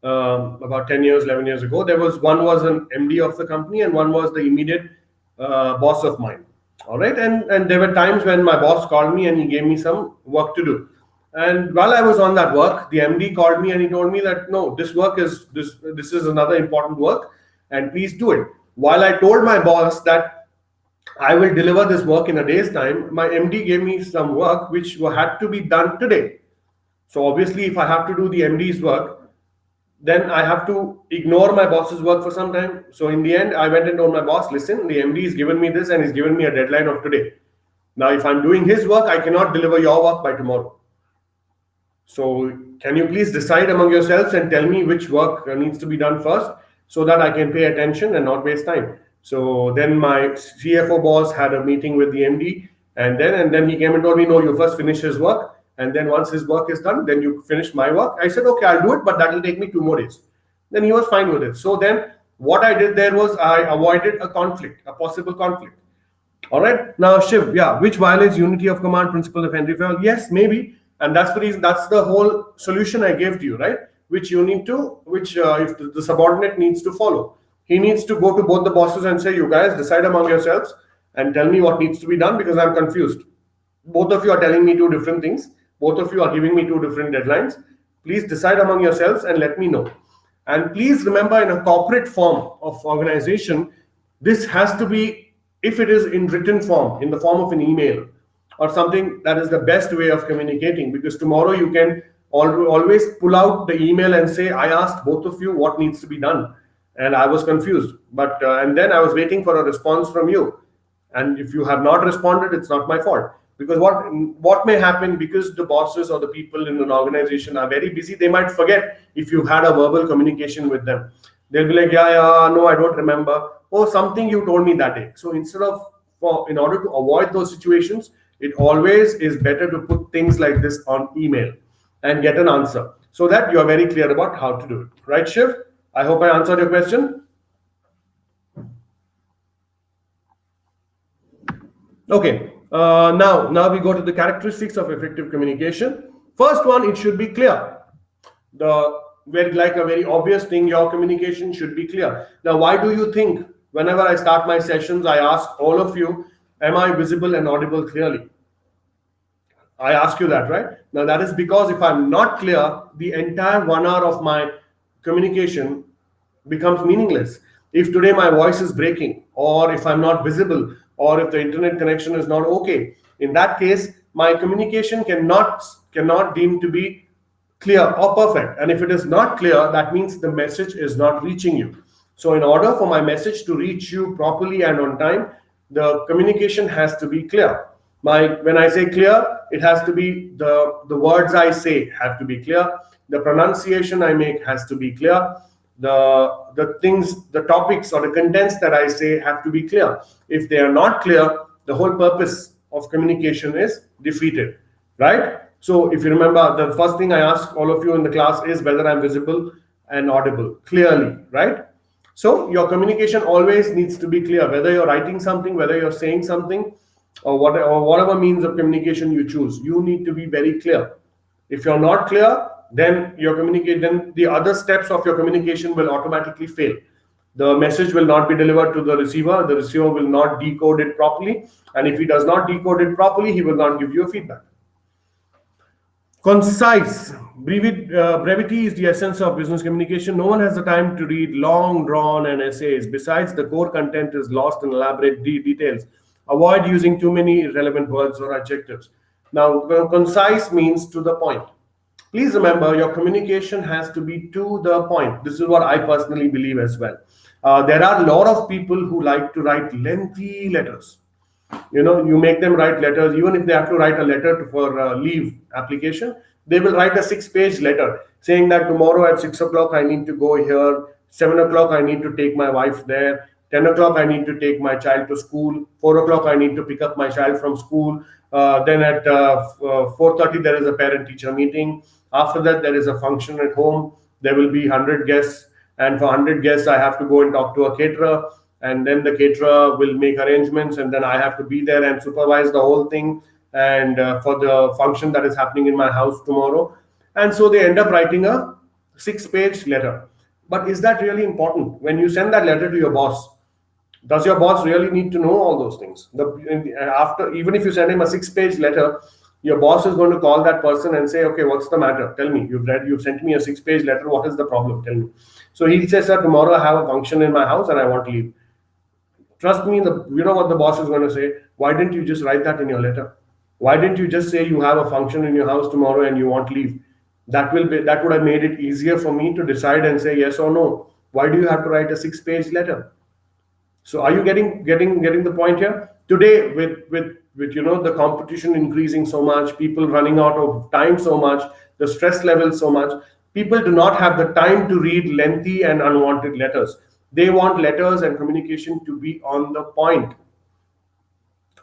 [SPEAKER 1] about 10 years, 11 years ago, one was an MD of the company and one was the immediate boss of mine. All right. And there were times when my boss called me and he gave me some work to do. And while I was on that work, the MD called me and he told me that no, this work is this is another important work, and please do it. While I told my boss that I will deliver this work in a day's time, my MD gave me some work which had to be done today. So obviously, if I have to do the MD's work, then I have to ignore my boss's work for some time. So in the end, I went and told my boss, listen, the MD has given me this and he's given me a deadline of today. Now, if I'm doing his work, I cannot deliver your work by tomorrow. So can you please decide among yourselves and tell me which work needs to be done first so that I can pay attention and not waste time. So then my CFO boss had a meeting with the MD, and then he came and told me, no, you first finish his work, and then once his work is done, then you finish my work. I said, okay, I'll do it, but that will take me 2 more days. Then he was fine with it. So then what I did there was I avoided a conflict, a possible conflict. All right. Now, Shiv, yeah, which violates unity of command principle of Henry Fayol? Yes, maybe. And that's the reason, that's the whole solution I gave to you, right? Which you need to, if the subordinate needs to follow. He needs to go to both the bosses and say, you guys decide among yourselves and tell me what needs to be done because I'm confused. Both of you are telling me 2 different things. Both of you are giving me 2 different deadlines. Please decide among yourselves and let me know. And please remember, in a corporate form of organization, this has to be, if it is in written form, in the form of an email or something, that is the best way of communicating, because tomorrow you can always pull out the email and say, I asked both of you what needs to be done and I was confused, but and then I was waiting for a response from you, and if you have not responded, it's not my fault. Because what may happen, because the bosses or the people in an organization are very busy, they might forget if you had a verbal communication with them. They'll be like, yeah, no, I don't remember. Oh, something you told me that day. So instead of, in order to avoid those situations, it always is better to put things like this on email and get an answer so that you are very clear about how to do it. Right, Shiv? I hope I answered your question. Okay. Now we go to the characteristics of effective communication. First one, it should be clear. Like a very obvious thing, your communication should be clear. Now, why do you think whenever I start my sessions, I ask all of you, am I visible and audible clearly? I ask you that, right? Now, that is because if I'm not clear, the entire 1 hour of my communication becomes meaningless. If today my voice is breaking, or if I'm not visible, or if the internet connection is not okay, in that case, my communication cannot deem to be clear or perfect. And if it is not clear, that means the message is not reaching you. So in order for my message to reach you properly and on time, the communication has to be clear. When I say clear, it has to be the words I say have to be clear. The pronunciation I make has to be clear. The things, the topics or the contents that I say have to be clear. If they are not clear, the whole purpose of communication is defeated, right? So if you remember, the first thing I ask all of you in the class is whether I'm visible and audible clearly, right? So your communication always needs to be clear, whether you're writing something, whether you're saying something, or whatever means of communication you choose. You need to be very clear. If you're not clear, then the other steps of your communication will automatically fail. The message will not be delivered to the receiver will not decode it properly, and if he does not decode it properly, he will not give you a feedback. Concise brevity is the essence of business communication. No one has the time to read long drawn and essays. Besides, the core content is lost in elaborate details. Avoid using too many irrelevant words or adjectives. Now, concise means to the point. Please remember, your communication has to be to the point. This is what I personally believe as well. There are a lot of people who like to write lengthy letters. You make them write letters, even if they have to write a letter for a leave application, they will write a 6-page letter saying that tomorrow at 6 o'clock I need to go here, 7 o'clock I need to take my wife there, 10 o'clock I need to take my child to school, 4 o'clock I need to pick up my child from school, then at 4:30 there is a parent-teacher meeting. After that, there is a function at home. There will be 100 guests, and for 100 guests I have to go and talk to a caterer, and then the caterer will make arrangements, and then I have to be there and supervise the whole thing, and for the function that is happening in my house tomorrow. And so they end up writing a 6-page letter. But is that really important? When you send that letter to your boss, does your boss really need to know all those things? Even if you send him a 6-page letter, Your boss is going to call that person and say, okay, what's the matter? Tell me. You've sent me a 6-page letter. What is the problem? Tell me. So he'll say, sir, tomorrow I have a function in my house and I want leave. Trust me, you know what the boss is going to say? Why didn't you just write that in your letter? Why didn't you just say you have a function in your house tomorrow and you want leave? That would have made it easier for me to decide and say yes or no. Why do you have to write a 6-page letter? So are you getting the point here? Today, with the competition increasing so much, people running out of time so much, the stress level so much, people do not have the time to read lengthy and unwanted letters. They want letters and communication to be on the point.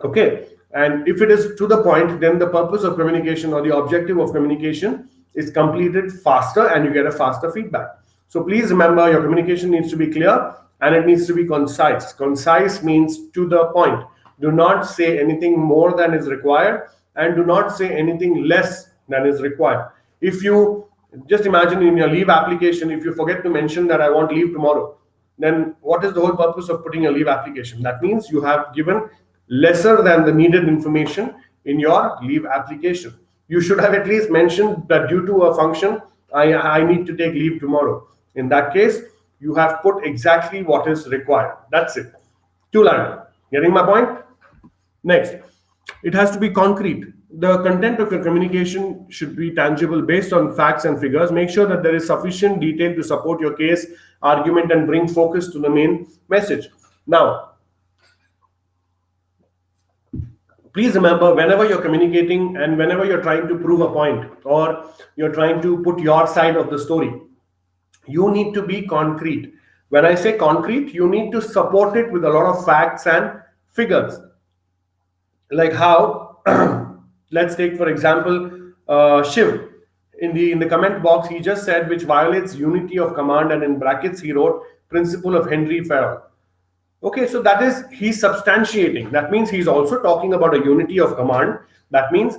[SPEAKER 1] Okay, and if it is to the point, then the purpose of communication or the objective of communication is completed faster and you get a faster feedback. So please remember, your communication needs to be clear and it needs to be concise. Concise means to the point. Do not say anything more than is required and do not say anything less than is required. If you just imagine in your leave application, if you forget to mention that I want leave tomorrow, then what is the whole purpose of putting a leave application? That means you have given lesser than the needed information in your leave application. You should have at least mentioned that due to a function, I need to take leave tomorrow. In that case, you have put exactly what is required. That's it. 2-liner. Getting my point? Next, it has to be concrete. The content of your communication should be tangible based on facts and figures. Make sure that there is sufficient detail to support your case, argument, and bring focus to the main message. Now, please remember, whenever you're communicating and whenever you're trying to prove a point or you're trying to put your side of the story, you need to be concrete. When I say concrete, you need to support it with a lot of facts and figures. Like how, let's take for example, Shiv. In the comment box, he just said, which violates unity of command, and in brackets he wrote principle of Henry Fayol. Okay, so that is, he's substantiating. That means he's also talking about a unity of command. That means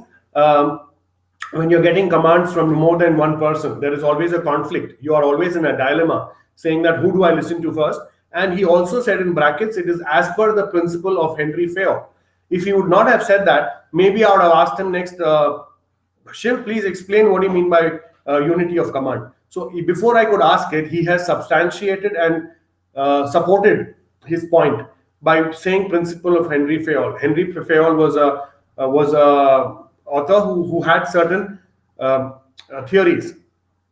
[SPEAKER 1] when you're getting commands from more than one person, there is always a conflict. You are always in a dilemma, saying that who do I listen to first? And he also said in brackets, it is as per the principle of Henry Fayol. If he would not have said that, maybe I would have asked him next, Shiv, please explain what you mean by unity of command. So before I could ask it, he has substantiated and supported his point by saying principle of Henry Fayol. Henry Fayol was a author who had certain theories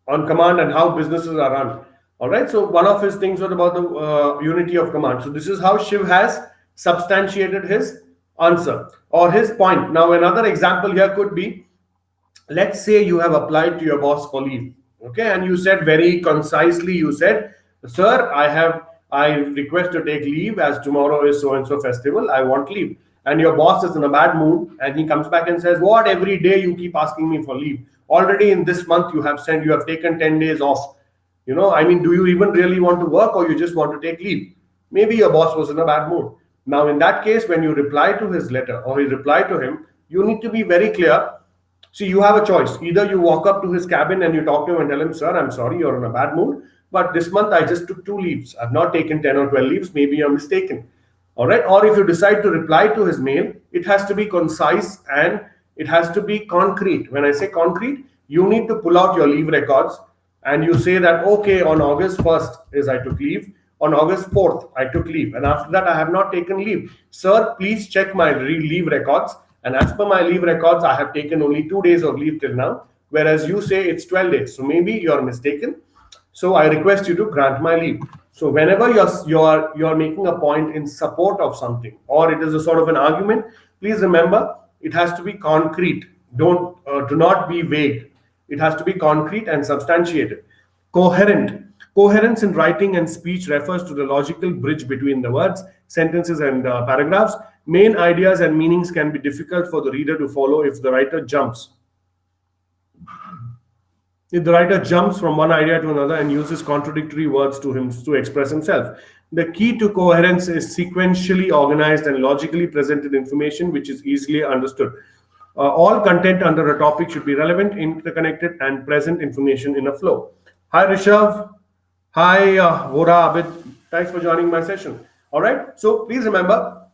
[SPEAKER 1] on command and how businesses are run. All right. So one of his things was about the unity of command. So this is how Shiv has substantiated his answer or his point. Now another example here could be, let's say you have applied to your boss for leave. Okay, and you said very concisely, you said, sir, I request to take leave as tomorrow is so and so festival. I want leave. And your boss is in a bad mood and he comes back and says, what, every day you keep asking me for leave? Already in this month you have taken 10 days off. I mean, do you even really want to work or you just want to take leave? Maybe your boss was in a bad mood. Now in that case, when you reply to his letter or you reply to him, you need to be very clear. See, you have a choice. Either you walk up to his cabin and you talk to him and tell him, sir, I'm sorry, you're in a bad mood, but this month I just took 2 leaves. I've not taken 10 or 12 leaves. Maybe you're mistaken. All right. Or if you decide to reply to his mail, it has to be concise and it has to be concrete. When I say concrete, you need to pull out your leave records and you say that, okay, on August 1st is I took leave. On August 4th, I took leave. And after that, I have not taken leave. Sir, please check my leave records. And as per my leave records, I have taken only 2 days of leave till now. Whereas you say it's 12 days. So maybe you're mistaken. So I request you to grant my leave. So whenever you're making a point in support of something, or it is a sort of an argument, please remember it has to be concrete. Do not be vague. It has to be concrete and substantiated. Coherent. Coherence in writing and speech refers to the logical bridge between the words, sentences, and paragraphs. Main ideas and meanings can be difficult for the reader to follow if the writer jumps. If the writer jumps from one idea to another and uses contradictory words to express himself. The key to coherence is sequentially organized and logically presented information which is easily understood. All content under a topic should be relevant, interconnected, and present information in a flow. Hi, Rishabh. Hi, Vora Abid. Thanks for joining my session. All right. So please remember,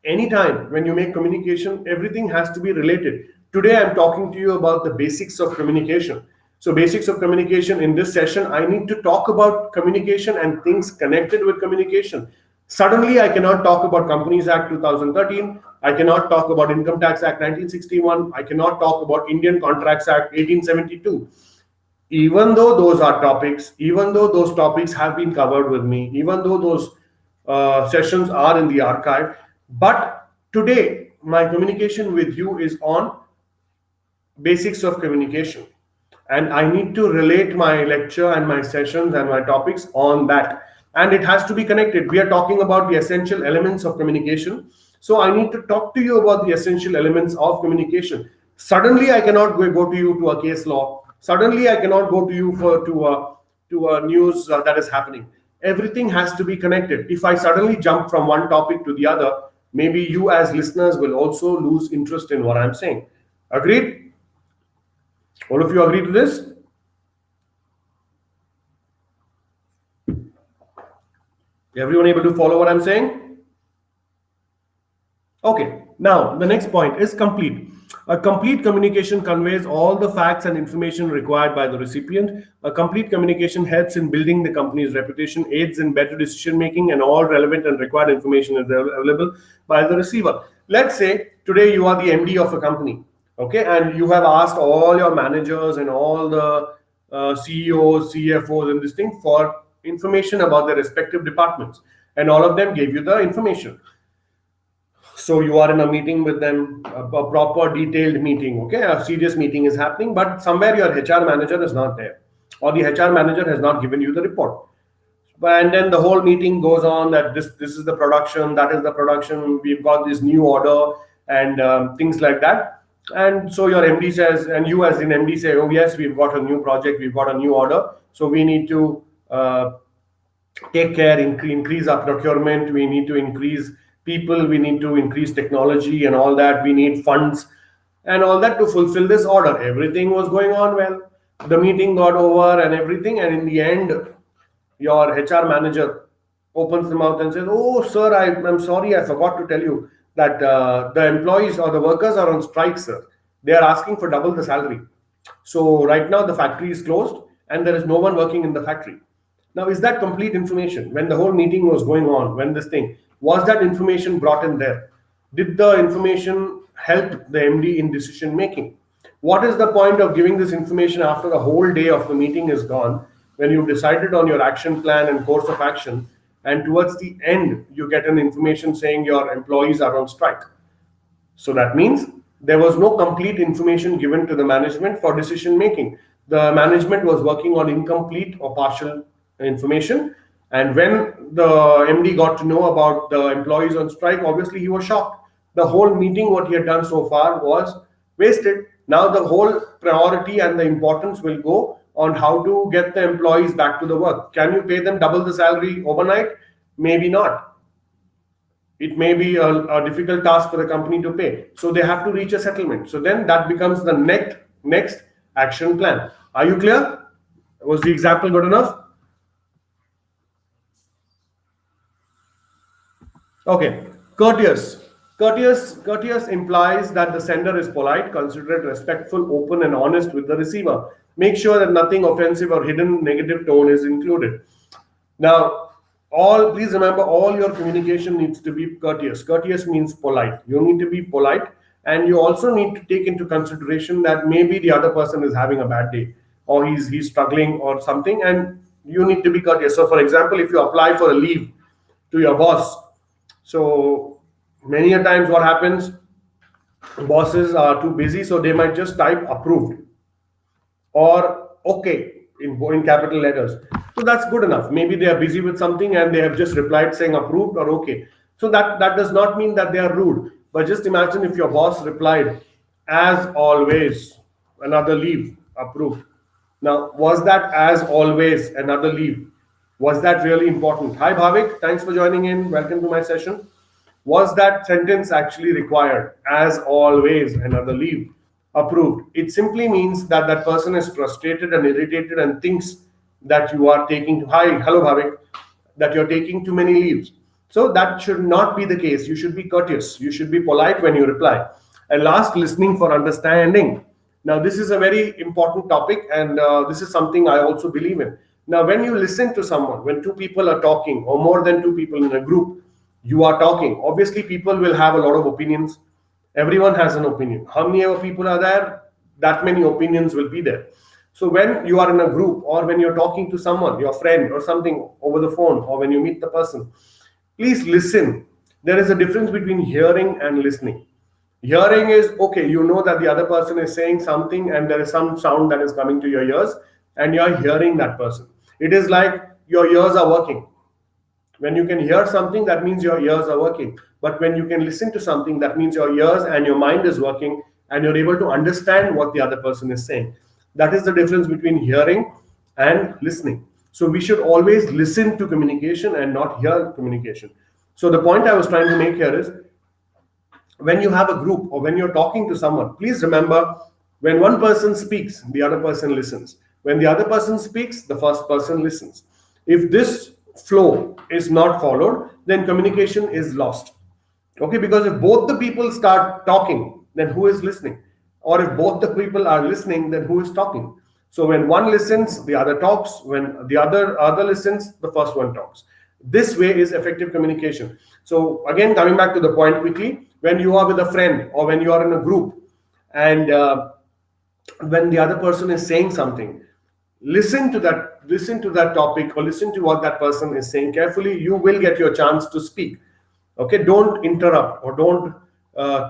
[SPEAKER 1] anytime when you make communication, everything has to be related. Today I'm talking to you about the basics of communication. So basics of communication, in this session, I need to talk about communication and things connected with communication. Suddenly, I cannot talk about Companies Act 2013. I cannot talk about Income Tax Act 1961. I cannot talk about Indian Contracts Act 1872. Even though those are topics, even though those topics have been covered with me, even though those sessions are in the archive, but today my communication with you is on basics of communication, and I need to relate my lecture and my sessions and my topics on that, and it has to be connected. We are talking about the essential elements of communication, so I need to talk to you about the essential elements of communication. Suddenly I cannot go to you to a case law. Suddenly I cannot go to you to a news that is happening. Everything has to be connected. If I suddenly jump from one topic to the other, maybe you as listeners will also lose interest in what I'm saying. Agreed? All of you agree to this? Everyone able to follow what I'm saying? Okay, now the next point is complete. A complete communication conveys all the facts and information required by the recipient. A complete communication helps in building the company's reputation, aids in better decision making, and all relevant and required information is available by the receiver. Let's say today you are the MD of a company, okay, and you have asked all your managers and all the CEOs, CFOs, and this thing for information about their respective departments, and all of them gave you the information. So you are in a meeting with them, a proper detailed meeting, okay, a serious meeting is happening, but somewhere your HR manager is not there, or the HR manager has not given you the report. And then the whole meeting goes on that this is the production, that is the production, we've got this new order, and things like that. And so your MD says, and you as an MD say, oh yes, we've got a new project, we've got a new order, so we need to take care, increase our procurement, we need to increase people, we need to increase technology and all that, we need funds and all that to fulfill this order. Everything was going on well. The meeting got over and everything, and in the end, your HR manager opens the mouth and says, oh sir, I'm sorry, I forgot to tell you that the employees or the workers are on strike, sir. They are asking for double the salary. So right now the factory is closed and there is no one working in the factory. Now, is that complete information? When the whole meeting was going on, when this thing, was that information brought in there? Did the information help the MD in decision making? What is the point of giving this information after the whole day of the meeting is gone, when you've decided on your action plan and course of action, and towards the end, you get an information saying your employees are on strike? So that means there was no complete information given to the management for decision making. The management was working on incomplete or partial information, and when the MD got to know about the employees on strike, obviously he was shocked. The whole meeting, what he had done so far, was wasted. Now the whole priority and the importance will go on how to get the employees back to the work. Can you pay them double the salary overnight? Maybe not. It may be a difficult task for the company to pay, so they have to reach a settlement. So then that becomes the next action plan. Are you clear? Was the example good enough? Okay, courteous. Courteous implies that the sender is polite, considerate, respectful, open, and honest with the receiver. Make sure that nothing offensive or hidden negative tone is included. Now, please remember, all your communication needs to be courteous. Courteous means polite. You need to be polite, and you also need to take into consideration that maybe the other person is having a bad day, or he's struggling or something, and you need to be courteous. So, for example, if you apply for a leave to your boss, so many a times what happens, bosses are too busy, so they might just type approved or okay in capital letters. So that's good enough. Maybe they are busy with something and they have just replied saying approved or okay. So that does not mean that they are rude. But just imagine if your boss replied, as always, another leave, approved. Now, was that as always, another leave? Was that really important? Hi Bhavik, thanks for joining in. Welcome to my session. Was that sentence actually required? As always, another leave, approved. It simply means that that person is frustrated and irritated and thinks that you are taking, hi, hello Bhavik, that you're taking too many leaves. So that should not be the case. You should be courteous. You should be polite when you reply. And last, listening for understanding. Now, this is a very important topic, and this is something I also believe in. Now, when you listen to someone, when two people are talking, or more than two people in a group, you are talking. Obviously, people will have a lot of opinions. Everyone has an opinion. How many ever people are there? That many opinions will be there. So when you are in a group, or when you're talking to someone, your friend or something over the phone, or when you meet the person, please listen. There is a difference between hearing and listening. Hearing is okay, you know that the other person is saying something and there is some sound that is coming to your ears and you are hearing that person. It is like your ears are working. When you can hear something, that means your ears are working. But when you can listen to something, that means your ears and your mind is working and you're able to understand what the other person is saying. That is the difference between hearing and listening. So we should always listen to communication and not hear communication. So the point I was trying to make here is, when you have a group or when you're talking to someone, please remember, when one person speaks, the other person listens. When the other person speaks, the first person listens. If this flow is not followed, then communication is lost. Okay, because if both the people start talking, then who is listening? Or if both the people are listening, then who is talking? So when one listens, the other talks. When the other listens, the first one talks. This way is effective communication. So again, coming back to the point quickly, when you are with a friend or when you are in a group, and when the other person is saying something, listen to that topic, or listen to what that person is saying carefully. You will get your chance to speak. Okay, don't interrupt, or don't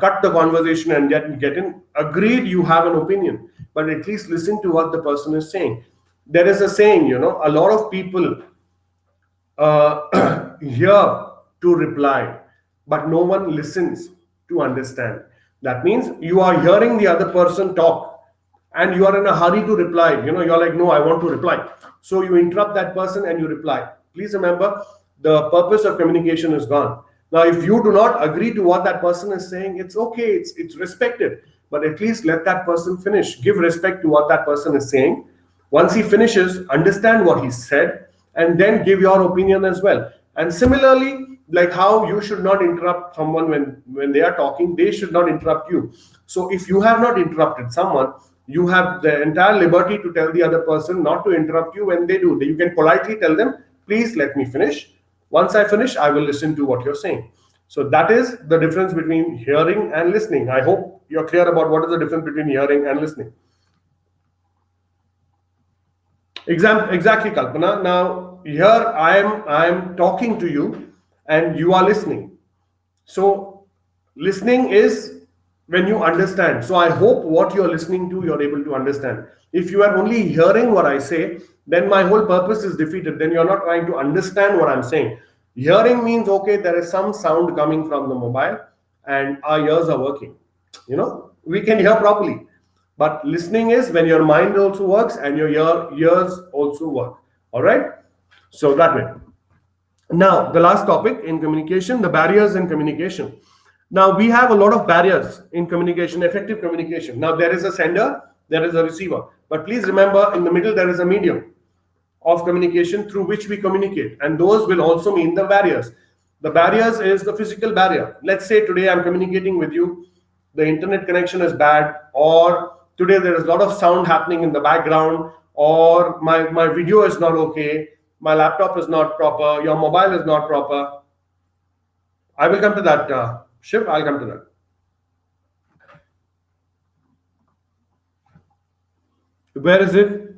[SPEAKER 1] cut the conversation and get in. Agreed, you have an opinion, but at least listen to what the person is saying. There is a saying, a lot of people hear to reply, but no one listens to understand. That means you are hearing the other person talk and you are in a hurry to reply. You're like, no, I want to reply. So you interrupt that person and you reply. Please remember, the purpose of communication is gone. Now, if you do not agree to what that person is saying, it's okay, it's respected. But at least let that person finish. Give respect to what that person is saying. Once he finishes, understand what he said, and then give your opinion as well. And similarly, like how you should not interrupt someone when they are talking, they should not interrupt you. So if you have not interrupted someone, you have the entire liberty to tell the other person not to interrupt you when they do. You can politely tell them, please let me finish. Once I finish, I will listen to what you're saying. So that is the difference between hearing and listening. I hope you're clear about what is the difference between hearing and listening. Exactly, Kalpana. Now here I am talking to you and you are listening. So listening is when you understand. So I hope what you're listening to, you're able to understand. If you are only hearing what I say, then my whole purpose is defeated. Then you're not trying to understand what I'm saying. Hearing means, okay, there is some sound coming from the mobile and our ears are working. We can hear properly. But listening is when your mind also works and your ears also work. All right? So that way. Now, the last topic in communication, the barriers in communication. Now, we have a lot of barriers in communication, effective communication. Now, there is a sender, there is a receiver. But please remember, in the middle, there is a medium of communication through which we communicate. And those will also mean the barriers. The barriers is the physical barrier. Let's say today I'm communicating with you, the internet connection is bad, or today there is a lot of sound happening in the background, or my video is not okay, my laptop is not proper, your mobile is not proper. I will come to that, Shiv, I'll come to that. Where is it?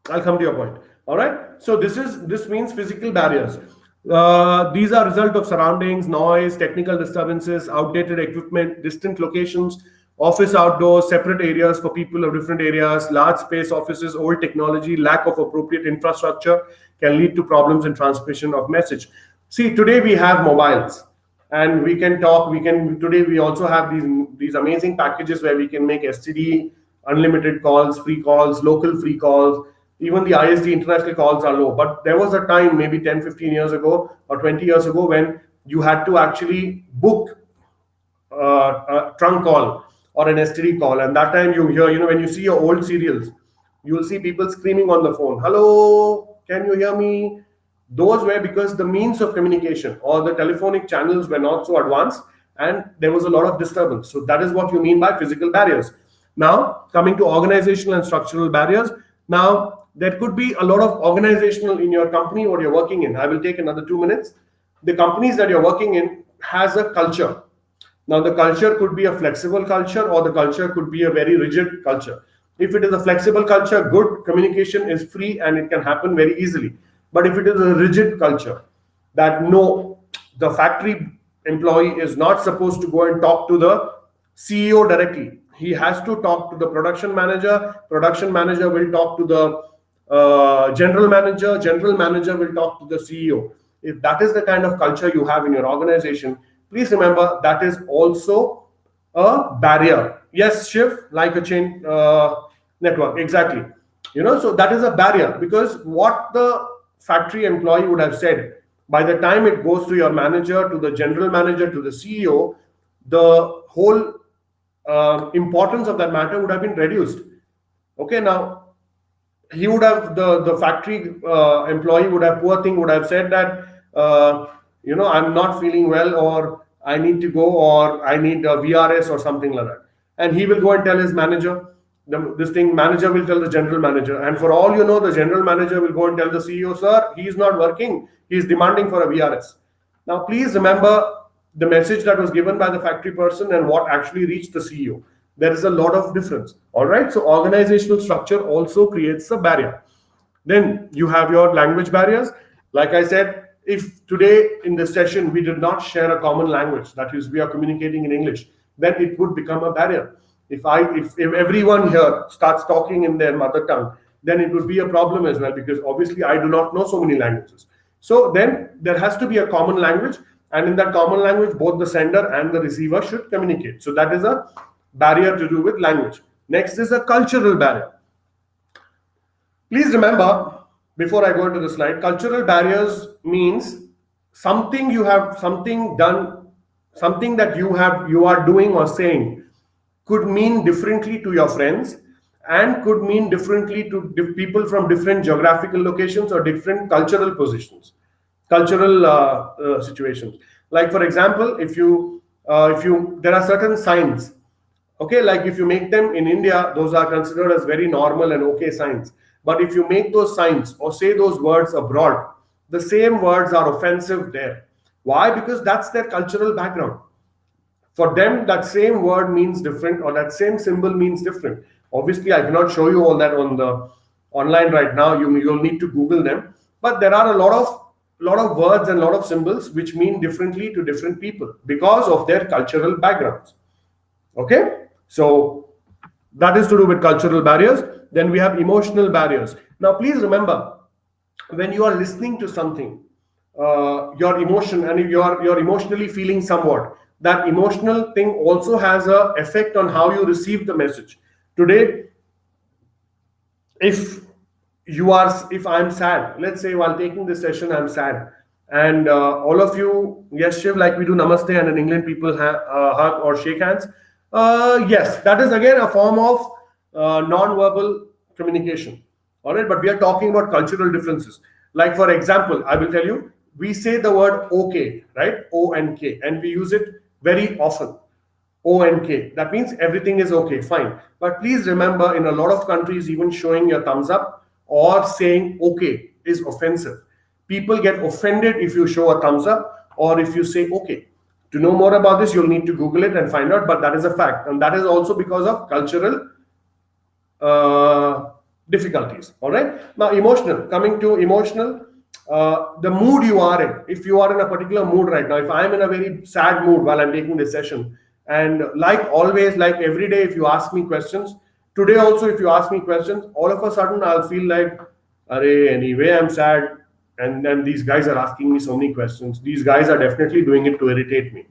[SPEAKER 1] I'll come to your point. All right. So this means physical barriers. These are result of surroundings, noise, technical disturbances, outdated equipment, distant locations, office outdoors, separate areas for people of different areas, large space offices, old technology, lack of appropriate infrastructure can lead to problems in transmission of message. See, today we have mobiles and we can talk. Today we also have these amazing packages where we can make STD, unlimited calls, free calls, local free calls. Even the ISD international calls are low. But there was a time, maybe 10, 15 years ago or 20 years ago, when you had to actually book a trunk call or an STD call. And that time you hear, when you see your old serials, you will see people screaming on the phone, hello, can you hear me? Those were because the means of communication or the telephonic channels were not so advanced, and there was a lot of disturbance. So that is what you mean by physical barriers. Now, coming to organizational and structural barriers. Now, there could be a lot of organizational in your company or you're working in. I will take another 2 minutes. The companies that you're working in has a culture. Now, the culture could be a flexible culture, or the culture could be a very rigid culture. If it is a flexible culture, good, communication is free and it can happen very easily. But if it is a rigid culture, that no, the factory employee is not supposed to go and talk to the CEO directly. He has to talk to the production manager. Production manager will talk to the general manager. General manager will talk to the CEO. If that is the kind of culture you have in your organization, please remember that is also a barrier. Yes, Shiv, like a chain network, exactly. So that is a barrier, because what the factory employee would have said, by the time it goes to your manager, to the general manager, to the CEO, the whole importance of that matter would have been reduced. Okay, now he would have, the factory employee would have, poor thing, would have said that I'm not feeling well, or I need to go, or I need a VRS or something like that, and he will go and tell his manager. This thing, manager will tell the general manager, and for all you know, the general manager will go and tell the CEO, sir, he is not working, he is demanding for a VRS. Now please remember the message that was given by the factory person and what actually reached the CEO. There is a lot of difference. All right, so organizational structure also creates a barrier. Then you have your language barriers. Like I said, if today in this session we did not share a common language, that is, we are communicating in English, then it would become a barrier. If everyone here starts talking in their mother tongue, then it would be a problem as well, because obviously I do not know so many languages. So then there has to be a common language, and in that common language, both the sender and the receiver should communicate. So that is a barrier to do with language. Next is a cultural barrier. Please remember, before I go into the slide, cultural barriers means something you have, something done, something that you are doing or saying could mean differently to your friends, and could mean differently to people from different geographical locations or different cultural positions, cultural situations. Like for example, if you there are certain signs, okay, like if you make them in India, those are considered as very normal and okay signs. But if you make those signs or say those words abroad, the same words are offensive there. Why? Because that's their cultural background. For them, that same word means different, or that same symbol means different. Obviously, I cannot show you all that on the online right now. You'll need to Google them. But there are a lot of words and a lot of symbols which mean differently to different people because of their cultural backgrounds. Okay, so that is to do with cultural barriers. Then we have emotional barriers. Now, please remember, when you are listening to something, your emotion, and if you're emotionally feeling somewhat, that emotional thing also has an effect on how you receive the message. Today, if I'm sad, let's say while taking this session, I'm sad, and all of you, yes, Shiv, like we do namaste, and in England people hug or shake hands. Yes, that is again a form of non-verbal communication. All right, but we are talking about cultural differences. Like for example, I will tell you, we say the word okay, right? O and K, and we use it very often. O and K. That means everything is okay, fine. But please remember, in a lot of countries, even showing your thumbs up or saying okay is offensive. People get offended if you show a thumbs up or if you say okay. To know more about this, you'll need to Google it and find out, but that is a fact. And that is also because of cultural difficulties. All right. Now, emotional. Coming to emotional, the mood you are in. If you are in a particular mood right now, if I'm in a very sad mood while I'm taking this session, and like always, like every day, if you ask me questions, today also, if you ask me questions, all of a sudden I'll feel like, Arey, anyway, I'm sad. And then these guys are asking me so many questions. These guys are definitely doing it to irritate me.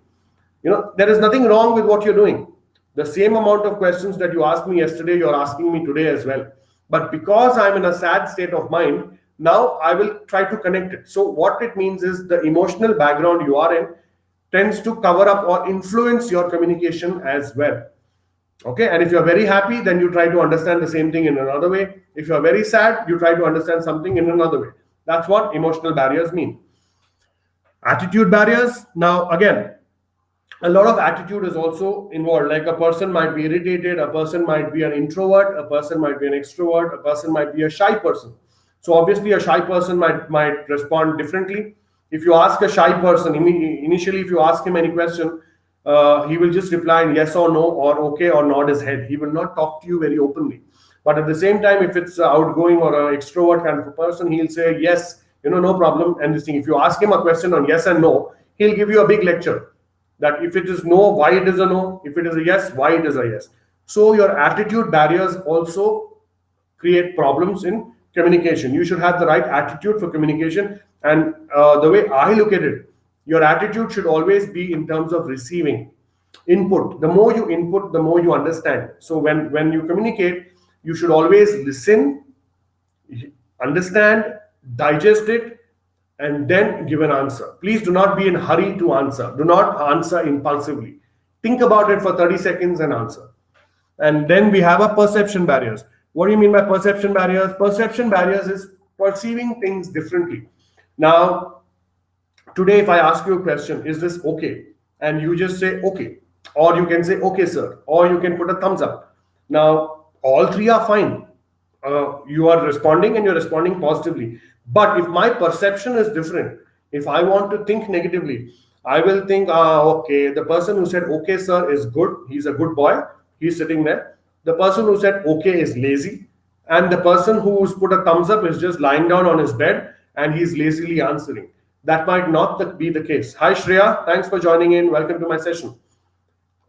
[SPEAKER 1] There is nothing wrong with what you're doing. The same amount of questions that you asked me yesterday, you're asking me today as well. But because I'm in a sad state of mind, now I will try to connect it. So what it means is the emotional background you are in tends to cover up or influence your communication as well. Okay, and if you're very happy, then you try to understand the same thing in another way. If you're very sad, you try to understand something in another way. That's what emotional barriers mean. Attitude barriers. Now, again, a lot of attitude is also involved. Like a person might be irritated, a person might be an introvert, a person might be an extrovert, a person might be a shy person. So obviously, a shy person might respond differently. If you ask a shy person initially, if you ask him any question, he will just reply in yes or no or okay or nod his head. He will not talk to you very openly. But at the same time, if it's outgoing or an extrovert kind of a person, he'll say yes, no problem. And this thing, if you ask him a question on yes and no, he'll give you a big lecture that if it is no, why it is a no, if it is a yes, why it is a yes. So your attitude barriers also create problems in communication. You should have the right attitude for communication. And the way I look at it, your attitude should always be in terms of receiving input. The more you input, the more you understand. So when you communicate, you should always listen, understand, digest it, and then give an answer. Please do not be in a hurry to answer. Do not answer impulsively. Think about it for 30 seconds and answer. And then we have a perception barriers. What do you mean by perception barriers? Perception barriers is perceiving things differently. Now, today if I ask you a question, is this okay? And you just say okay. Or you can say okay, sir. Or you can put a thumbs up. Now, all three are fine. You are responding and you're responding positively. But if my perception is different, if I want to think negatively, I will think, okay, the person who said, okay, sir, is good. He's a good boy. He's sitting there. The person who said, okay, is lazy. And the person who's put a thumbs up is just lying down on his bed and he's lazily answering. That might not be the case. Hi, Shreya. Thanks for joining in. Welcome to my session.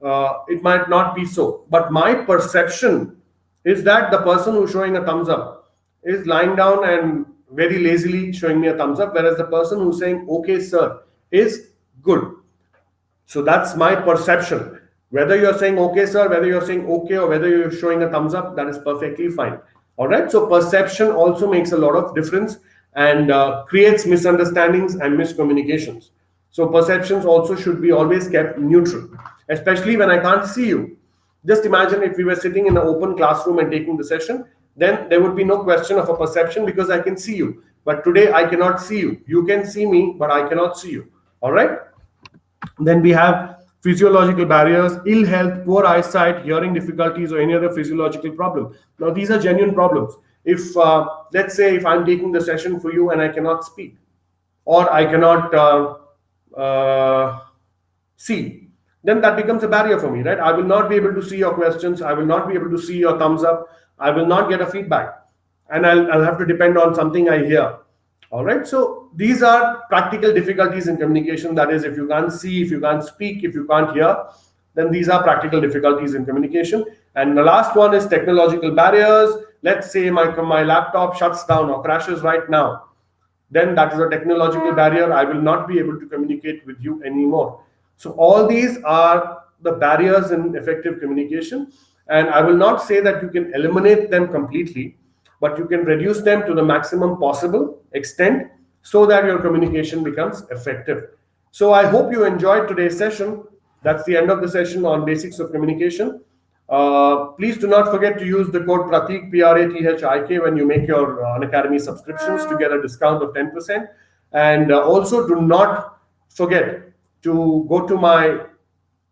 [SPEAKER 1] It might not be so. But my perception is that the person who's showing a thumbs up is lying down and very lazily showing me a thumbs up, whereas the person who's saying, okay, sir, is good. So that's my perception. Whether you're saying, okay, sir, whether you're saying okay, or whether you're showing a thumbs up, that is perfectly fine. All right. So perception also makes a lot of difference and creates misunderstandings and miscommunications. So perceptions also should be always kept neutral, especially when I can't see you. Just imagine if we were sitting in an open classroom and taking the session, then there would be no question of a perception because I can see you. But today I cannot see you. You can see me, but I cannot see you. All right. Then we have physiological barriers, ill health, poor eyesight, hearing difficulties, or any other physiological problem. Now, these are genuine problems. If, let's say, if I'm taking the session for you and I cannot speak, or I cannot see, then that becomes a barrier for me, right? I will not be able to see your questions. I will not be able to see your thumbs up. I will not get a feedback. And I'll have to depend on something I hear. All right. So these are practical difficulties in communication. That is, if you can't see, if you can't speak, if you can't hear, then these are practical difficulties in communication. And the last one is technological barriers. Let's say my laptop shuts down or crashes right now. Then that is a technological barrier. I will not be able to communicate with you anymore. So all these are the barriers in effective communication. And I will not say that you can eliminate them completely, but you can reduce them to the maximum possible extent so that your communication becomes effective. So I hope you enjoyed today's session. That's the end of the session on basics of communication. Please do not forget to use the code Prathik, Prathik, when you make your Unacademy subscriptions to get a discount of 10%. And also do not forget to go to my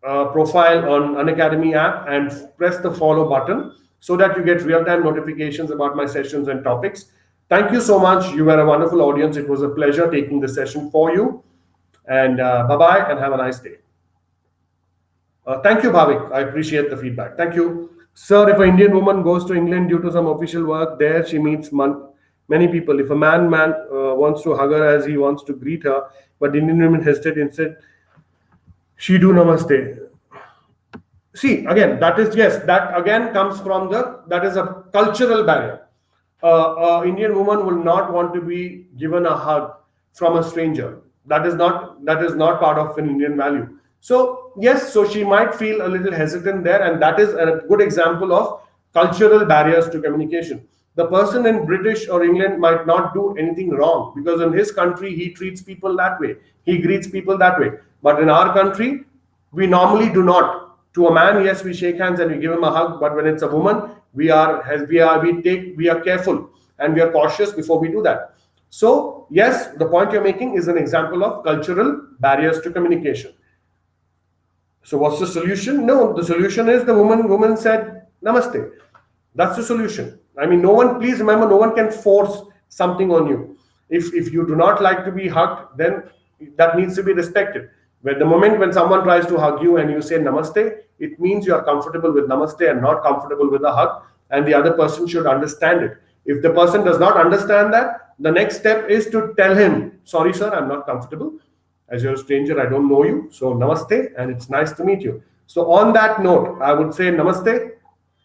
[SPEAKER 1] profile on Unacademy app and press the follow button so that you get real-time notifications about my sessions and topics. Thank you so much. You were a wonderful audience. It was a pleasure taking the session for you. And bye-bye and have a nice day. Thank you, Bhavik. I appreciate the feedback. Thank you. Sir, if an Indian woman goes to England due to some official work, there she meets many people. If a man wants to hug her as he wants to greet her, but the Indian women hesitate instead, she do namaste. See, again, that is, yes, that again comes from that is a cultural barrier. Indian woman will not want to be given a hug from a stranger. That is not part of an Indian value. So yes, so she might feel a little hesitant there, and that is a good example of cultural barriers to communication. The person in British or England might not do anything wrong because in his country he treats people that way. He greets people that way. But in our country, we normally do not. To a man, yes, we shake hands and we give him a hug, but when it's a woman, we are careful and we are cautious before we do that. So yes, the point you're making is an example of cultural barriers to communication. So what's the solution? No, the solution is the woman said namaste. That's the solution. I mean, no one, please remember, no one can force something on you. If you do not like to be hugged, then that needs to be respected. But the moment when someone tries to hug you and you say namaste, it means you are comfortable with namaste and not comfortable with a hug, and the other person should understand it. If the person does not understand that, the next step is to tell him, sorry sir, I'm not comfortable. As you're a stranger, I don't know you. So namaste, and it's nice to meet you. So on that note, I would say namaste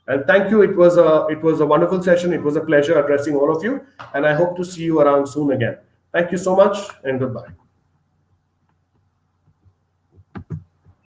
[SPEAKER 1] and thank you. It was a wonderful session. It was a pleasure addressing all of you, and I hope to see you around soon again. Thank you so much, and goodbye.